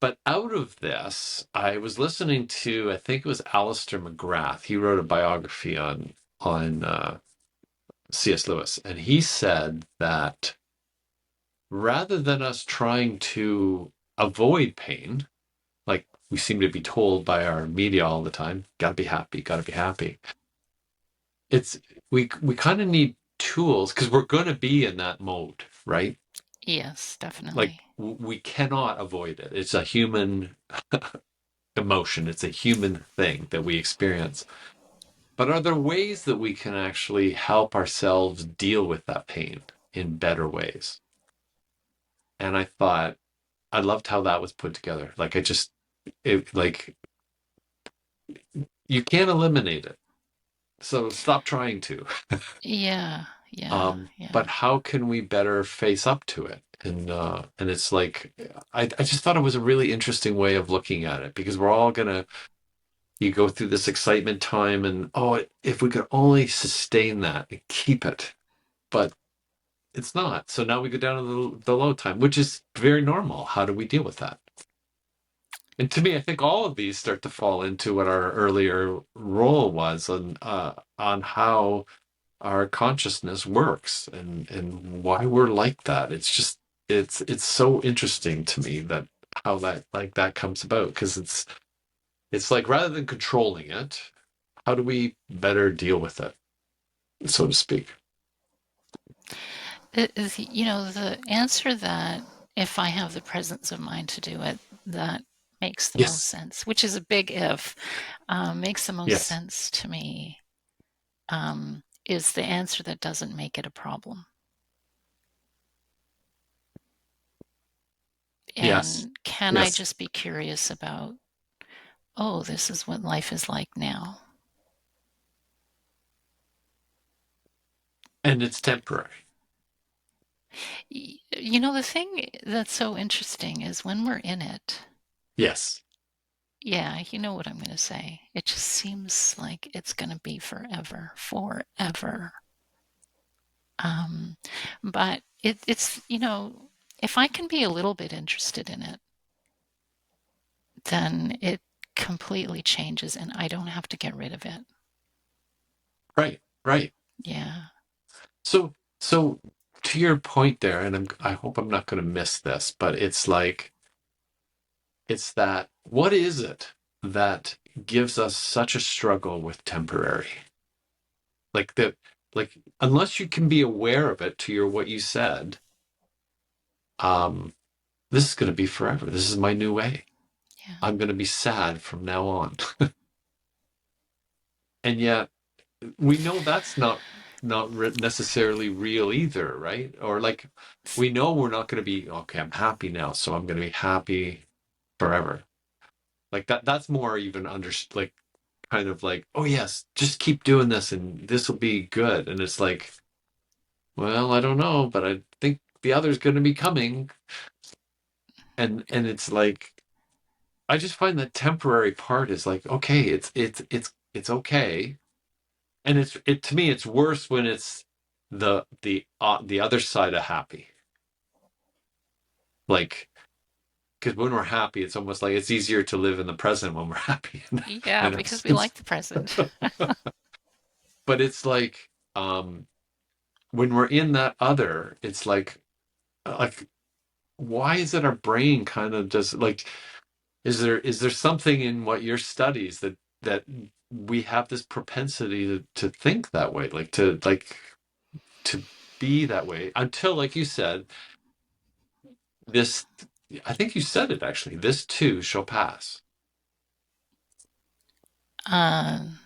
But out of this, I was listening to, I think it was Alistair McGrath. He wrote a biography on C.S. Lewis. And he said that rather than us trying to avoid pain, like we seem to be told by our media all the time, gotta be happy. It's we kind of need tools because we're going to be in that mode, right? Yes, definitely. Like we cannot avoid it. It's a human emotion. It's a human thing that we experience. But are there ways that we can actually help ourselves deal with that pain in better ways? And I thought, I loved how that was put together. Like, like, you can't eliminate it. So stop trying to. Yeah. But how can we better face up to it? And it's like, I just thought it was a really interesting way of looking at it, because we're all you go through this excitement time and, if we could only sustain that and keep it, but it's not. So now we go down to the low time, which is very normal. How do we deal with that? And to me, I think all of these start to fall into what our earlier role was on how our consciousness works and why we're like that. It's just it's so interesting to me that how that comes about, because it's like, rather than controlling it, how do we better deal with it, so to speak? is, the answer that if I have the presence of mind to do it, that makes the most Yes. sense, which is a big if, makes the most Yes. sense to me, is the answer that doesn't make it a problem. Yes. And can I Yes. just be curious about, oh, this is what life is like now? And it's temporary. The thing that's so interesting is when we're in it, Yes. yeah, you know what I'm going to say. It just seems like it's going to be forever, forever. Um, but it's, if I can be a little bit interested in it, then it completely changes and I don't have to get rid of it. Right. Right. Yeah. So to your point there, and I hope I'm not going to miss this, but it's like, it's that, what is it that gives us such a struggle with temporary? Like the, like, unless you can be aware of it, to your what you said, um, this is going to be forever. This is my new way. Yeah. I'm going to be sad from now on. And yet we know that's not necessarily real either, right? Or like, we know we're not going to be, okay, I'm happy now, so I'm going to be happy forever. Like that's more even like, kind of like, oh yes, just keep doing this and this will be good. And it's like, well, I don't know, but I think the other's going to be coming. And it's like, I just find that temporary part is like, okay, it's okay. And it to me, it's worse when it's the other side of happy. Like, because when we're happy, it's almost like it's easier to live in the present when we're happy, Yeah, in because we essence. like the present. But it's like, when we're in that other, it's like, why is it our brain kind of just like, is there something in what your studies that we have this propensity to think that way, like to be that way until, like you said, this, I think you said it actually, this too shall pass. Um,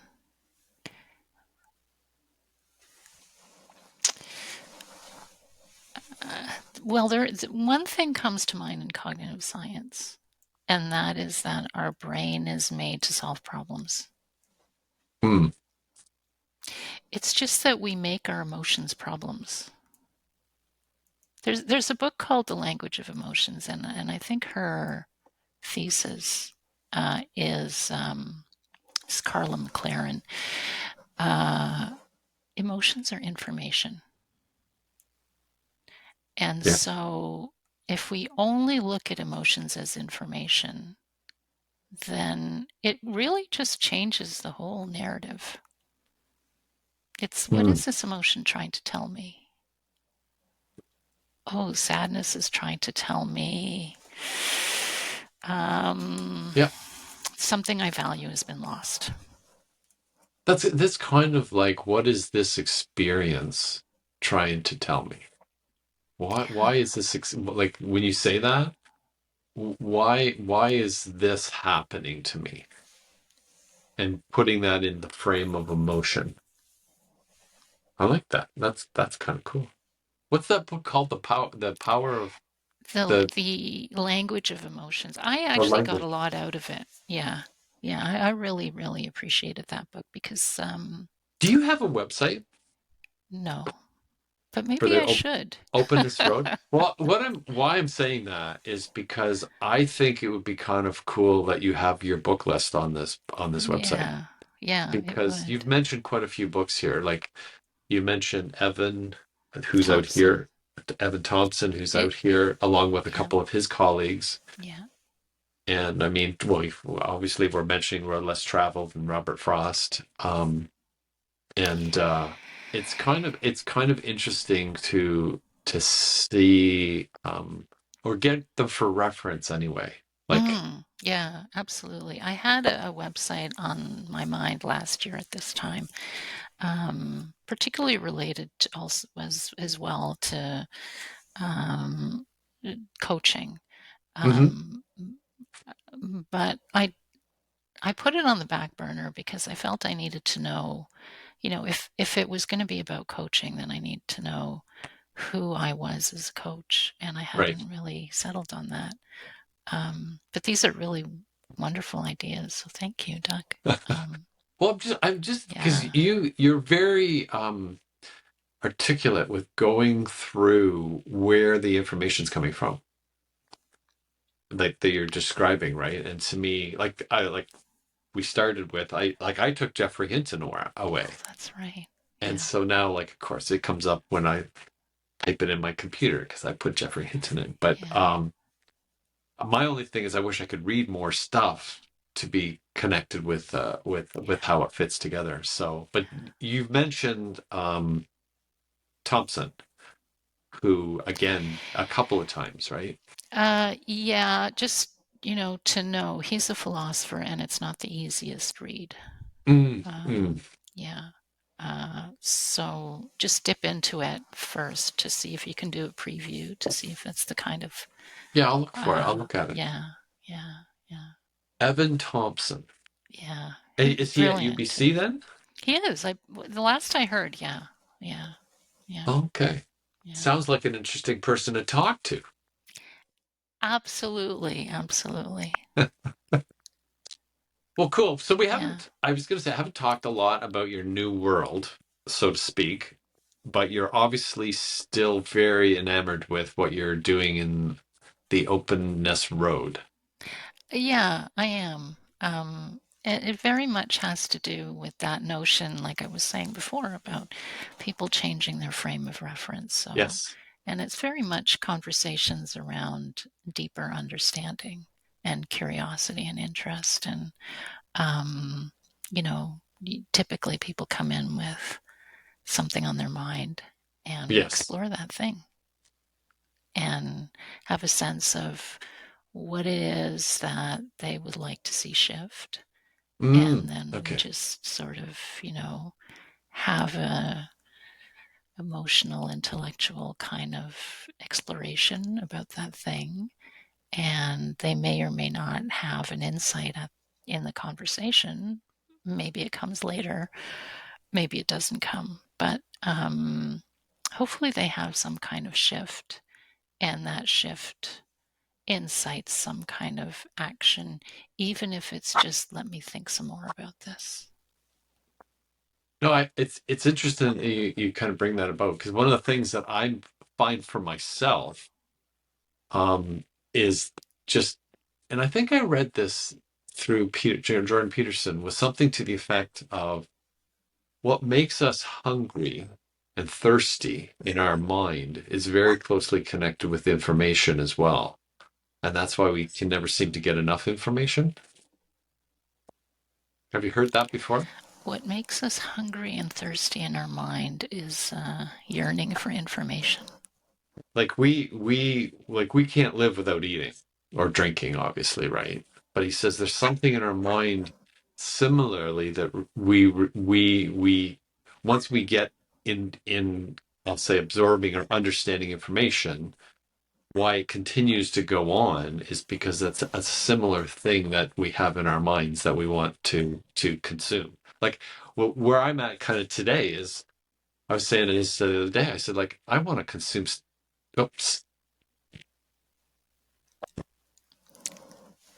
well, one thing comes to mind in cognitive science, and that is that our brain is made to solve problems. Hmm. It's just that we make our emotions problems. There's a book called The Language of Emotions, and I think her thesis is Carla McLaren. Uh, Emotions are information. And Yeah. so if we only look at emotions as information, then it really just changes the whole narrative. It's, what Hmm. is this emotion trying to tell me? Oh, sadness is trying to tell me Yeah. something I value has been lost. That's kind of like, what is this experience trying to tell me? Why is this like, when you say that, why is this happening to me? And putting that in the frame of emotion. I like that. That's kind of cool. What's that book called? The power of The the the language of emotions. I or actually got language. a lot out of it. Yeah. Yeah, I really, really appreciated that book because Do you have a website no, but for maybe the I should. Openness Road? Well, why I'm saying that is because I think it would be kind of cool that you have your book list on this website, Yeah. Yeah, it because would. you've mentioned quite a few books here. Like, you mentioned Evan, who's out Thompson. here, Evan Thompson, who's It, out here, along with a yeah. couple of his colleagues. Yeah. And I mean, well, obviously we're mentioning Road Less Traveled and Robert Frost. And it's kind of interesting to see, or get them for reference anyway. Like, Yeah, absolutely. I had a website on my mind last year at this time, particularly related to also as well to um, coaching. Hmm. Um, but I put it on the back burner because I felt I needed to know, if it was going to be about coaching, then I need to know who I was as a coach, and I Right. hadn't really settled on that. But these are really wonderful ideas, so thank you, Doug. Well, I'm just because Yeah, you're very articulate with going through where the information's coming from, like that you're describing, right? And to me, like we started with, I took Jeffrey Hinton away, that's right. and Yeah, so now, like, of course, it comes up when I type it in my computer because I put Jeffrey Hinton in. But yeah, my only thing is I wish I could read more stuff to be connected with yeah. how it fits together. So, but you've mentioned Thompson, who again a couple of times, right? Yeah, just, to know he's a philosopher and it's not the easiest read. Mm, mm. Um, yeah. So just dip into it first to see if you can do a preview to see if it's the kind of, Yeah, I'll look for it. I'll look at it. yeah, yeah, yeah, Evan Thompson. yeah. Is he at Brilliant. UBC then? He is. The last I heard, yeah, yeah, yeah, Okay. yeah. Sounds like an interesting person to talk to. Absolutely, absolutely. Well, cool. So Yeah. I was going to say, I haven't talked a lot about your new world, so to speak, but you're obviously still very enamored with what you're doing in the openness road. Yeah, I am. It very much has to do with that notion, like I was saying before, about people changing their frame of reference. So, Yes. and it's very much conversations around deeper understanding and curiosity and interest. And, typically people come in with something on their mind, and we Yes. explore that thing and have a sense of what it is that they would like to see shift. And then we Okay. just sort of, have a emotional, intellectual kind of exploration about that thing. And they may or may not have an insight in the conversation. Maybe it comes later, maybe it doesn't come. But hopefully they have some kind of shift, and that shift incites some kind of action, even if it's just let me think some more about this. No, it's interesting that you kind of bring that about because one of the things that I find for myself um, is just, and I think I read this through Jordan Peterson, was something to the effect of what makes us hungry and thirsty in our mind is very closely connected with information as well. And that's why we can never seem to get enough information. Have you heard that before? What makes us hungry and thirsty in our mind is yearning for information. Like we can't live without eating or drinking, obviously, right? But he says there's something in our mind similarly that we once we get in I'll say absorbing or understanding information, why it continues to go on is because that's a similar thing that we have in our minds that we want to consume. Like where I'm at kind of today is I was saying this the other day. I said like I want to consume. Oops.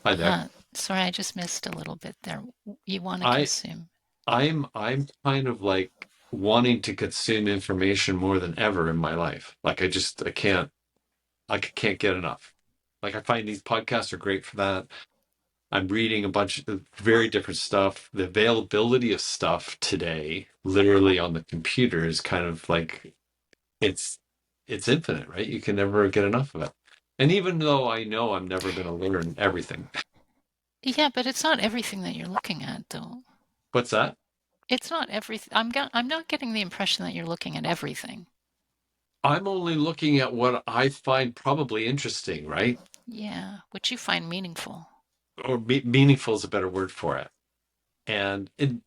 Hi there. Sorry, I just missed a little bit there. You want to I consume. I'm kind of like wanting to consume information more than ever in my life. Like I can't get enough. Like I find these podcasts are great for that. I'm reading a bunch of very different stuff. The availability of stuff today, literally on the computer, is kind of like it's it's infinite, right? You can never get enough of it. And even though I know I'm never going to learn everything, Yeah, but it's not everything that you're looking at, though. what's that? It's not everything. I'm not getting the impression that you're looking at everything. I'm only looking at what I find probably interesting, right? Yeah, which you find meaningful. Or meaningful is a better word for it.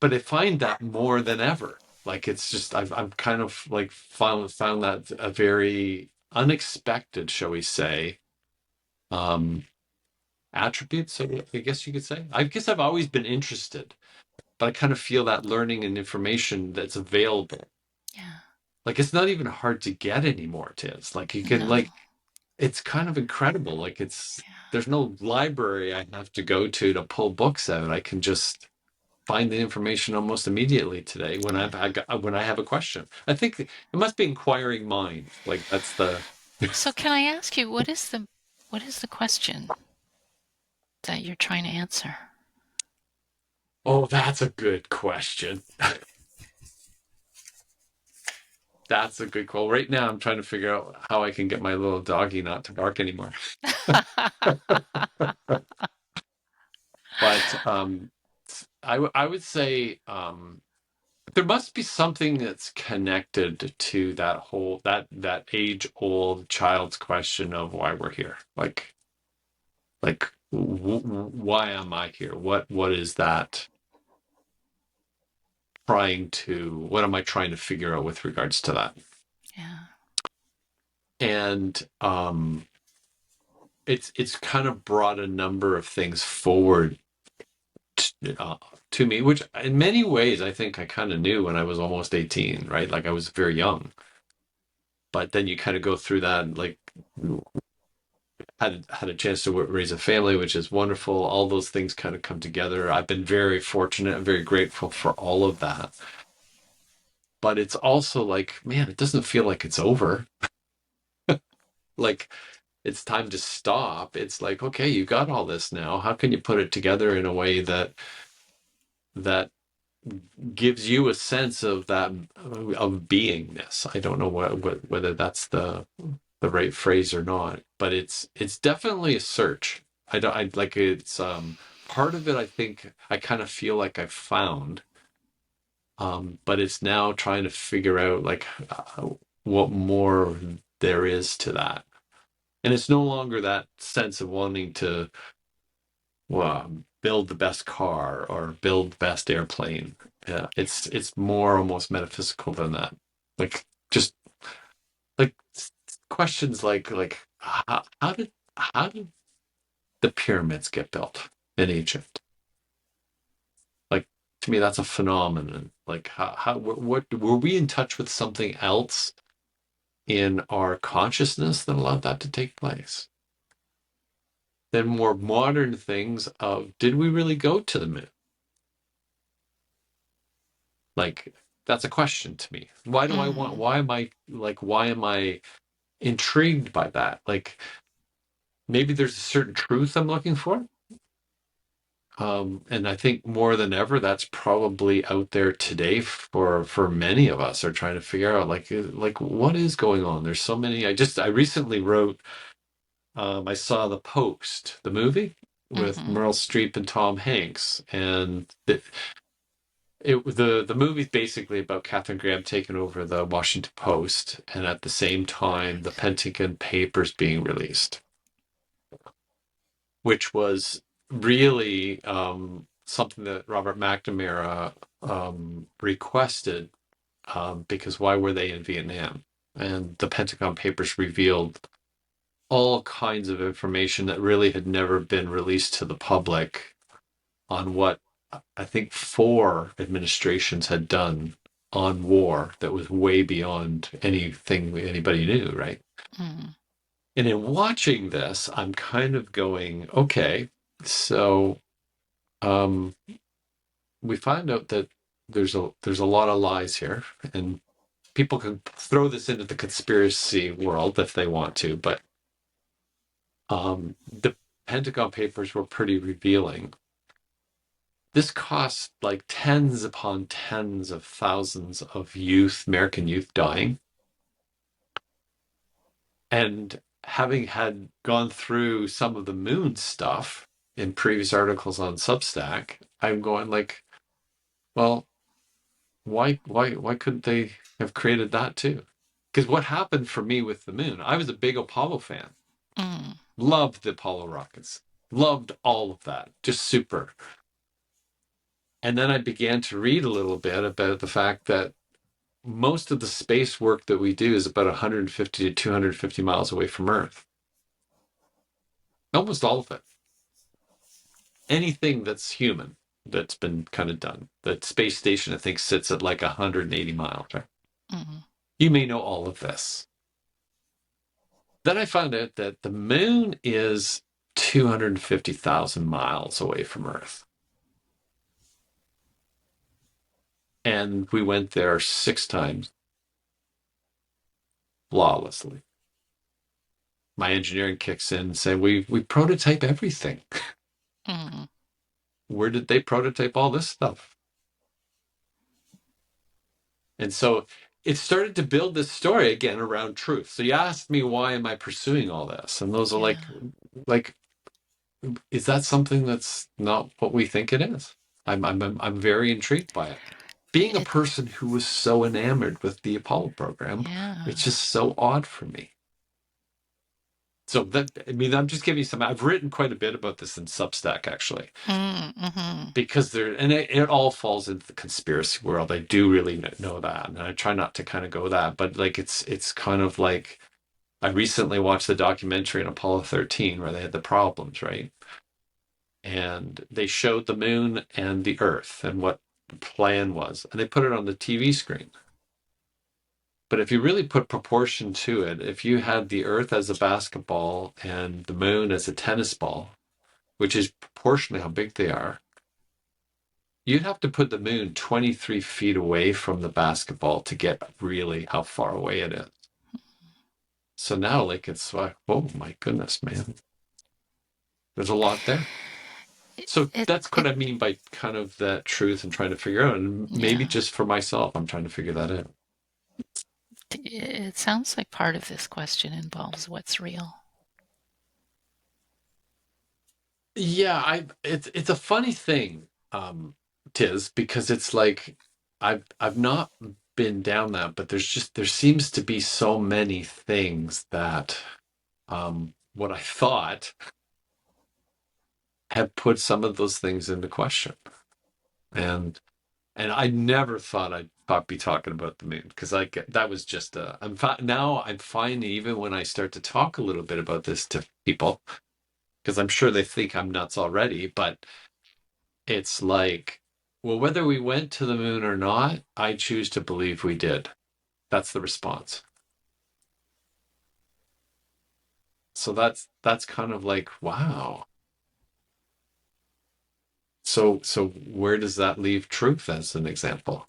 But I find that more than ever. Like it's just I've kind of like found that a very unexpected, shall we say, um, attribute. So I guess you could say. I guess I've always been interested, but I kind of feel that learning and information that's available. Yeah. Like it's not even hard to get anymore. It is like you can No. like it's kind of incredible. Like it's there's no library I have to go to pull books out. I can just find the information almost immediately today when when I have a question. I think it must be inquiring mind. Like that's the. So can I ask you, what is the question that you're trying to answer? Oh, that's a good question. That's a good call. Right now, I'm trying to figure out how I can get my little doggy not to bark anymore. But I would say there must be something that's connected to that whole that age old child's question of why we're here. Like why am I here? What is that what am I trying to figure out with regards to that? Yeah. And it's kind of brought a number of things forward to me, which in many ways I think I kind of knew when I was almost 18, right? Like I was very young. But then you kind of go through that, and like had a chance to raise a family, which is wonderful. All those things kind of come together. I've been very fortunate and very grateful for all of that. But it's also like, man, it doesn't feel like it's over. Like it's time to stop. It's like, okay, you got all this now. How can you put it together in a way that gives you a sense of that of beingness? I don't know whether that's the right phrase or not, but it's definitely a search. I like it's part of it. I think I kind of feel like I've found, but it's now trying to figure out like what more there is to that, and it's no longer that sense of wanting to build the best car or build the best airplane. Yeah, it's more almost metaphysical than that. Like just like questions like how did the pyramids get built in Egypt? Like to me, that's a phenomenon. Like what were we in touch with something else in our consciousness that allowed that to take place? Then more modern things of did we really go to the moon? Like that's a question to me. Why do I want? Why am I intrigued by that? Like maybe there's a certain truth I'm looking for. And I think more than ever, that's probably out there today for many of us are trying to figure out like what is going on. There's so many. I recently wrote. I saw The Post, the movie with Mm-hmm. Meryl Streep and Tom Hanks, and the movie's basically about Katharine Graham taking over the Washington Post, and at the same time, the Pentagon Papers being released, which was really something that Robert McNamara requested because why were they in Vietnam? And the Pentagon Papers revealed all kinds of information that really had never been released to the public on what I think 4 administrations had done on war that was way beyond anything anybody knew, right? Mm. And in watching this, I'm kind of going, okay, so we find out that there's a lot of lies here, and people can throw this into the conspiracy world if they want to, but the Pentagon Papers were pretty revealing. This cost like tens upon tens of thousands of American youth dying. And having had gone through some of the moon stuff in previous articles on Substack, I'm going like, well, why couldn't they have created that too? Because what happened for me with the moon, I was a big Apollo fan. Mm. Loved the Apollo rockets. Loved all of that. Just super. And then I began to read a little bit about the fact that most of the space work that we do is about 150 to 250 miles away from Earth. Almost all of it. Anything that's human that's been kind of done. The space station, I think, sits at like 180 miles, right? Mm-hmm. You may know all of this. Then I found out that the moon is 250,000 miles away from Earth. And we went there 6 times flawlessly. My engineering kicks in and say, we prototype everything. Mm-hmm. Where did they prototype all this stuff? And so it started to build this story again around truth. So you asked me, why am I pursuing all this? And those are like, is that something that's not what we think it is? I'm very intrigued by it. Being a person who was so enamored with the Apollo program, it's just so odd for me. So that, I mean, I'm just giving you some. I've written quite a bit about this in Substack, actually, because it all falls into the conspiracy world. I do really know that, and I try not to kind of go that, but like it's kind of like I recently watched the documentary on Apollo 13 where they had the problems, right? And they showed the moon and the Earth and what the plan was, and they put it on the TV screen. But if you really put proportion to it, if you had the Earth as a basketball and the moon as a tennis ball, which is proportionally how big they are, you'd have to put the moon 23 feet away from the basketball to get really how far away it is. So now, like, it's like, oh my goodness, man. There's a lot there. So that's what I mean by kind of that truth and trying to figure out. And maybe just for myself, I'm trying to figure that out. It sounds like part of this question involves what's real. Yeah, it's a funny thing, Tiz, because it's like I've not been down that, but there seems to be so many things that what I thought have put some of those things into question. And I never thought I'd be talking about the moon, because that was just now I'm fine even when I start to talk a little bit about this to people, because I'm sure they think I'm nuts already, but it's like, well, whether we went to the moon or not, I choose to believe we did. That's the response. So that's kind of like, wow. So where does that leave truth as an example?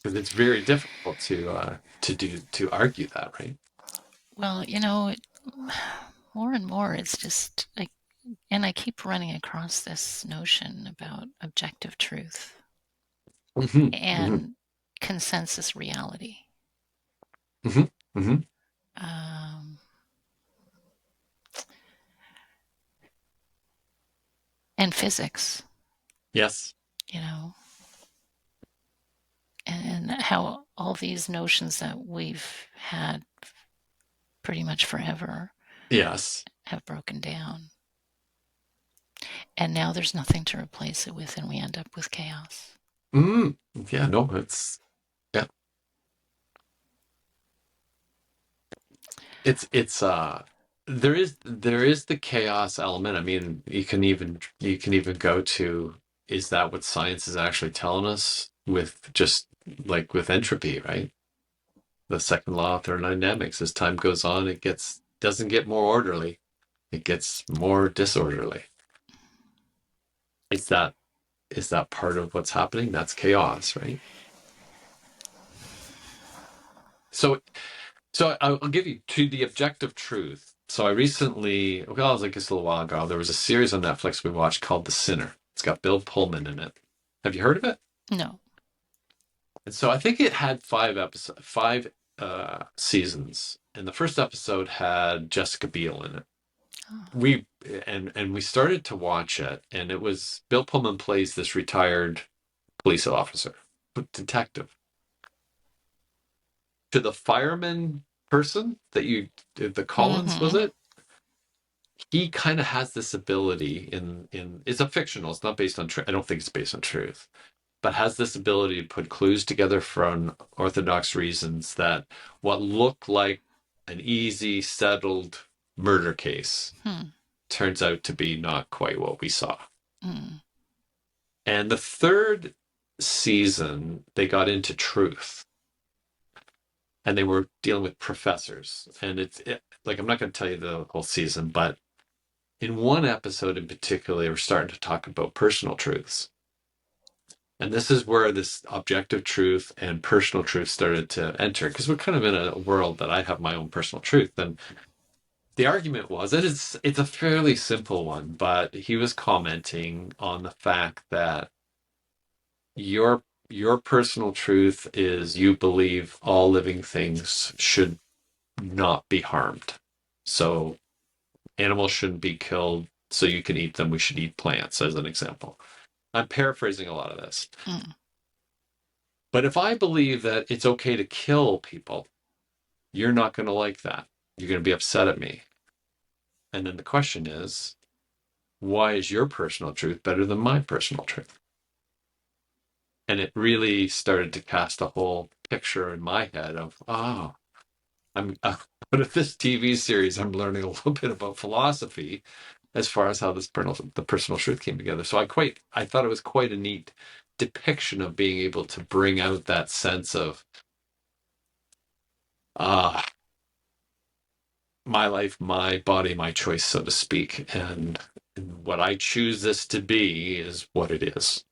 Because it's very difficult to argue that, right? Well, more and more it's just like, and I keep running across this notion about objective truth and consensus reality. And physics. Yes. And how all these notions that we've had pretty much forever have broken down. And now there's nothing to replace it with, and we end up with chaos. Yeah, no, it's there is the chaos element. I mean, you can even go to, is that what science is actually telling us with just like with entropy, right? The second law of thermodynamics, as time goes on, it doesn't get more orderly, it gets more disorderly. Is that part of what's happening? That's chaos, right? So I'll give you to the objective truth. So I recently, well, I guess a little while ago, there was a series on Netflix we watched called The Sinner. It's got Bill Pullman in it. Have you heard of it? No. And so I think it had 5 seasons, and the first episode had Jessica Biel in it. We started to watch it, and it was Bill Pullman plays this retired police officer, detective. To the fireman person the Collins, was it? He kind of has this ability in it's a fictional, it's not based on truth. I don't think it's based on truth. but has this ability to put clues together for unorthodox reasons that what look like an easy, settled murder case turns out to be not quite what we saw. And the third season, they got into truth. And they were dealing with professors. And like, I'm not going to tell you the whole season, but in one episode in particular, they were starting to talk about personal truths. And this is where this objective truth and personal truth started to enter, because we're kind of in a world that I have my own personal truth. And the argument was, and it's a fairly simple one, but he was commenting on the fact that your personal truth is you believe all living things should not be harmed. So animals shouldn't be killed so you can eat them. We should eat plants, as an example. I'm paraphrasing a lot of this. But if I believe that it's okay to kill people, you're not going to like that. You're going to be upset at me. And then the question is, why is your personal truth better than my personal truth? And it really started to cast a whole picture in my head of, out of this TV series, I'm learning a little bit about philosophy as far as how the personal truth came together. So I thought it was quite a neat depiction of being able to bring out that sense of my life, my body, my choice, so to speak. And what I choose this to be is what it is.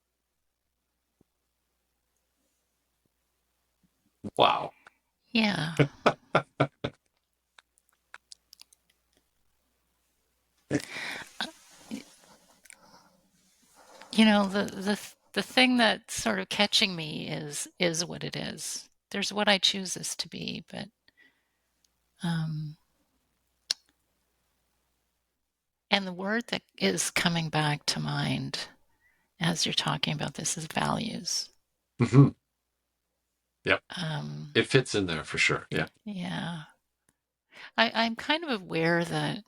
Wow. Yeah. You know, the thing that's sort of catching me is what it is. There's what I choose this to be, but and the word that is coming back to mind as you're talking about this is values. Mm-hmm. Yep. It fits in there for sure. Yeah. Yeah. I'm kind of aware that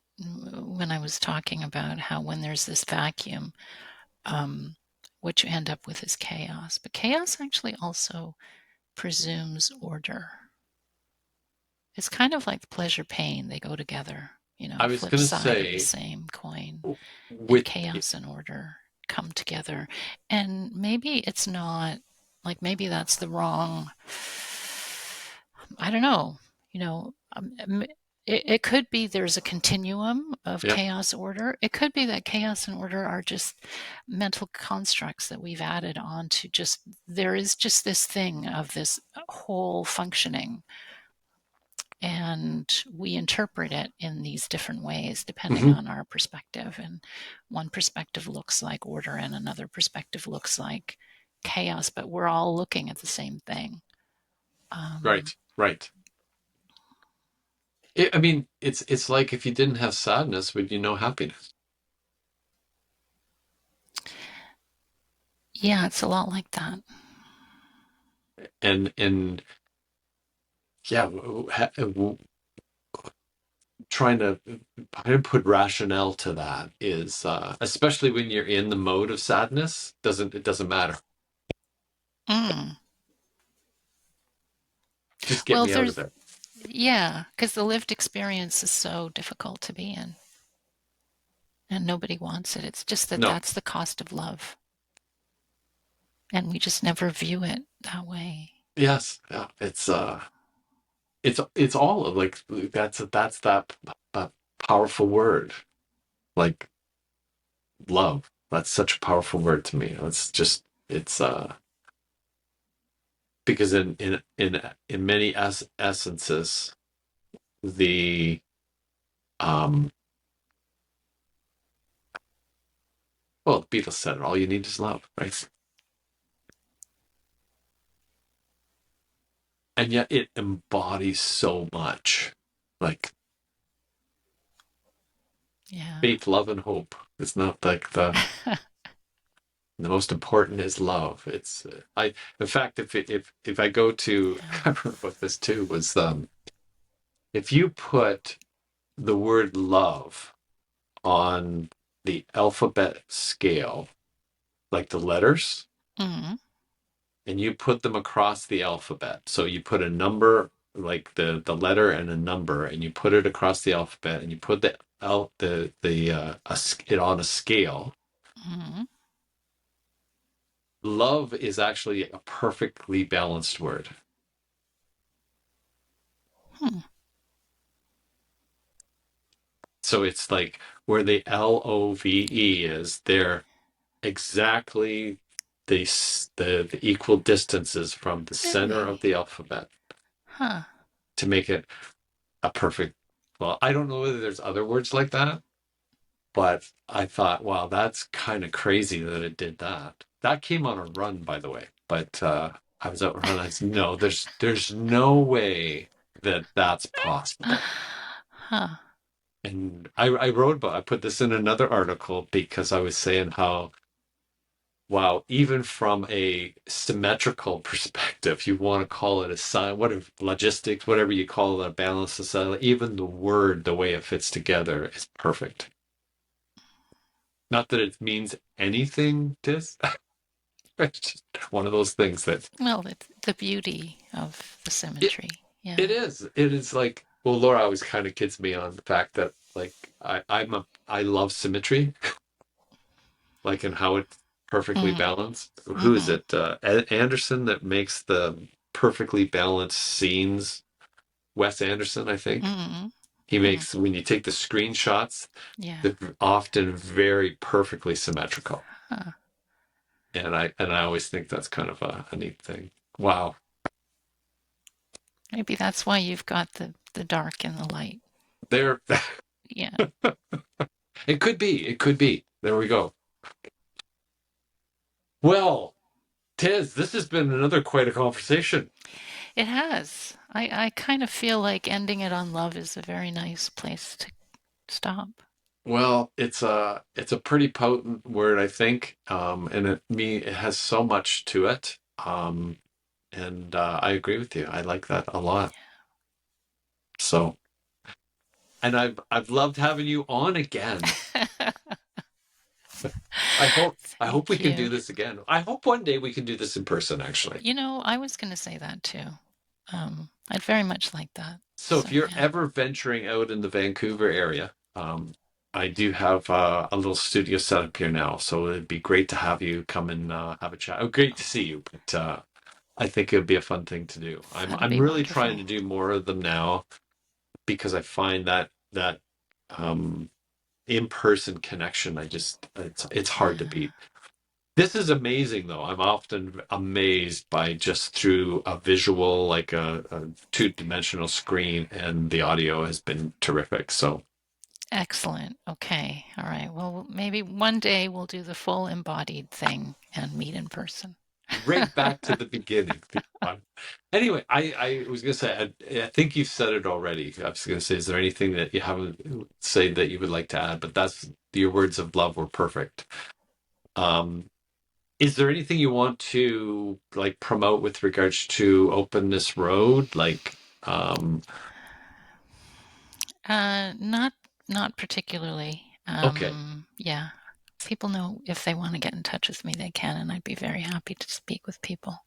when I was talking about how when there's this vacuum, what you end up with is chaos. But chaos actually also presumes order. It's kind of like pleasure pain. They go together, I was flip going to side of the say, same coin. And with chaos and order come together. And maybe it's not, like maybe that's the wrong, I don't know, it could be there's a continuum of chaos order. It could be that chaos and order are just mental constructs that we've added on to there is just this thing of this whole functioning. And we interpret it in these different ways depending on our perspective. And one perspective looks like order and another perspective looks like chaos, but we're all looking at the same thing. Right. I mean, it's like if you didn't have sadness, would you know happiness? Yeah, it's a lot like that. And yeah, trying to put rationale to that is, especially when you're in the mode of sadness, it doesn't matter. Just get me out of there. Yeah, because the lived experience is so difficult to be in. And nobody wants it. It's just that's the cost of love. And we just never view it that way. Yes. Yeah. It's all of like, that's that powerful word, like love. That's such a powerful word to me. It's because in many essences, the the Beatles said it, all you need is love, right? And yet it embodies so much, like faith, love, and hope. It's not like the most important is love. It's in fact, if I go to, I wrote about this too, was if you put the word love on the alphabet scale, like the letters, and you put them across the alphabet. So you put a number, like the letter and a number, and you put it across the alphabet, and you put it on a scale. Mm-hmm. Love is actually a perfectly balanced word. So it's like where the LOVE is, they're exactly the equal distances from the center Really? of the alphabet Huh. to make it a perfect. Well, I don't know whether there's other words like that, but I thought, wow, that's kind of crazy that it did that. That came on a run, by the way. But I was out running. I said, no, there's no way that that's possible. Huh. And I wrote about. I put this in another article because I was saying how, wow, even from a symmetrical perspective, you want to call it a sign, whatever logistics, whatever you call it, a balanced society, even the word, the way it fits together is perfect. Not that it means anything, Tiz. It's just one of those things that Well, it's the beauty of the symmetry. Yeah. it is. It is like, well, Laura always kind of kids me on the fact that like I love symmetry, like in how it's perfectly Mm-hmm. balanced. Who is Mm-hmm. it? Anderson that makes the perfectly balanced scenes. Wes Anderson, I think. Mm-hmm. He makes when you take the screenshots, Yeah. they're often very perfectly symmetrical. Huh. And I always think that's kind of a neat thing. Wow. Maybe that's why you've got the dark and the light. There Yeah. it could be. It could be. There we go. Well, Tiz, this has been another quite a conversation. It has. I kind of feel like ending it on love is a very nice place to stop. Well, it's a pretty potent word, I think. And it has so much to it. And I agree with you. I like that a lot. So, and I've loved having you on again. I hope we Thank can do you. this again. I hope one day we can do this in person, actually. You know, I was going to say that too. I'd very much like that. So if you're yeah. ever venturing out in the Vancouver area, I do have a little studio set up here now. So it'd be great to have you come and have a chat. Oh, great to see you. But I think it'd be a fun thing to do. That'd I'm be really wonderful. trying to do more of them now because I find that in-person connection, it's hard to beat. This is amazing, though. I'm often amazed by just through a visual, like a two-dimensional screen, and the audio has been terrific. So Excellent. Okay. All right. Well, maybe one day we'll do the full embodied thing and meet in person. right back to the beginning. Anyway, I was going to say, I think you've said it already. I was going to say, is there anything that you haven't said that you would like to add? But that's your words of love were perfect. Is there anything you want to like promote with regards to Open This Road? Like, Not particularly. okay. Yeah. People know if they want to get in touch with me, they can, and I'd be very happy to speak with people.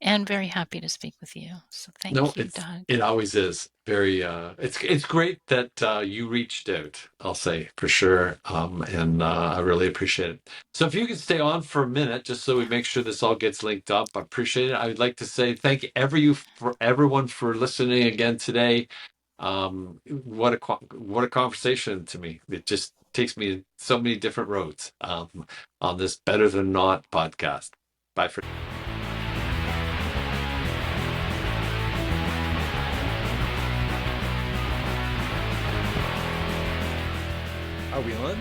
And very happy to speak with you. So No, thank you, Doug. it always is very it's great that you reached out, I'll say for sure. And I really appreciate it. So if you could stay on for a minute just so we make sure this all gets linked up, I appreciate it. I would like to say thank you for everyone for listening again today. What a conversation to me. It just takes me so many different roads on this Better Than Not podcast. Bye for Are we on?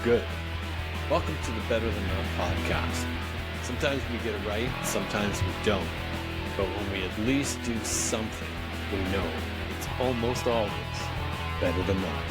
Good. Welcome to the Better Than Not podcast. Sometimes we get it right, sometimes we don't. But when we at least do something, we know it's almost always better than not.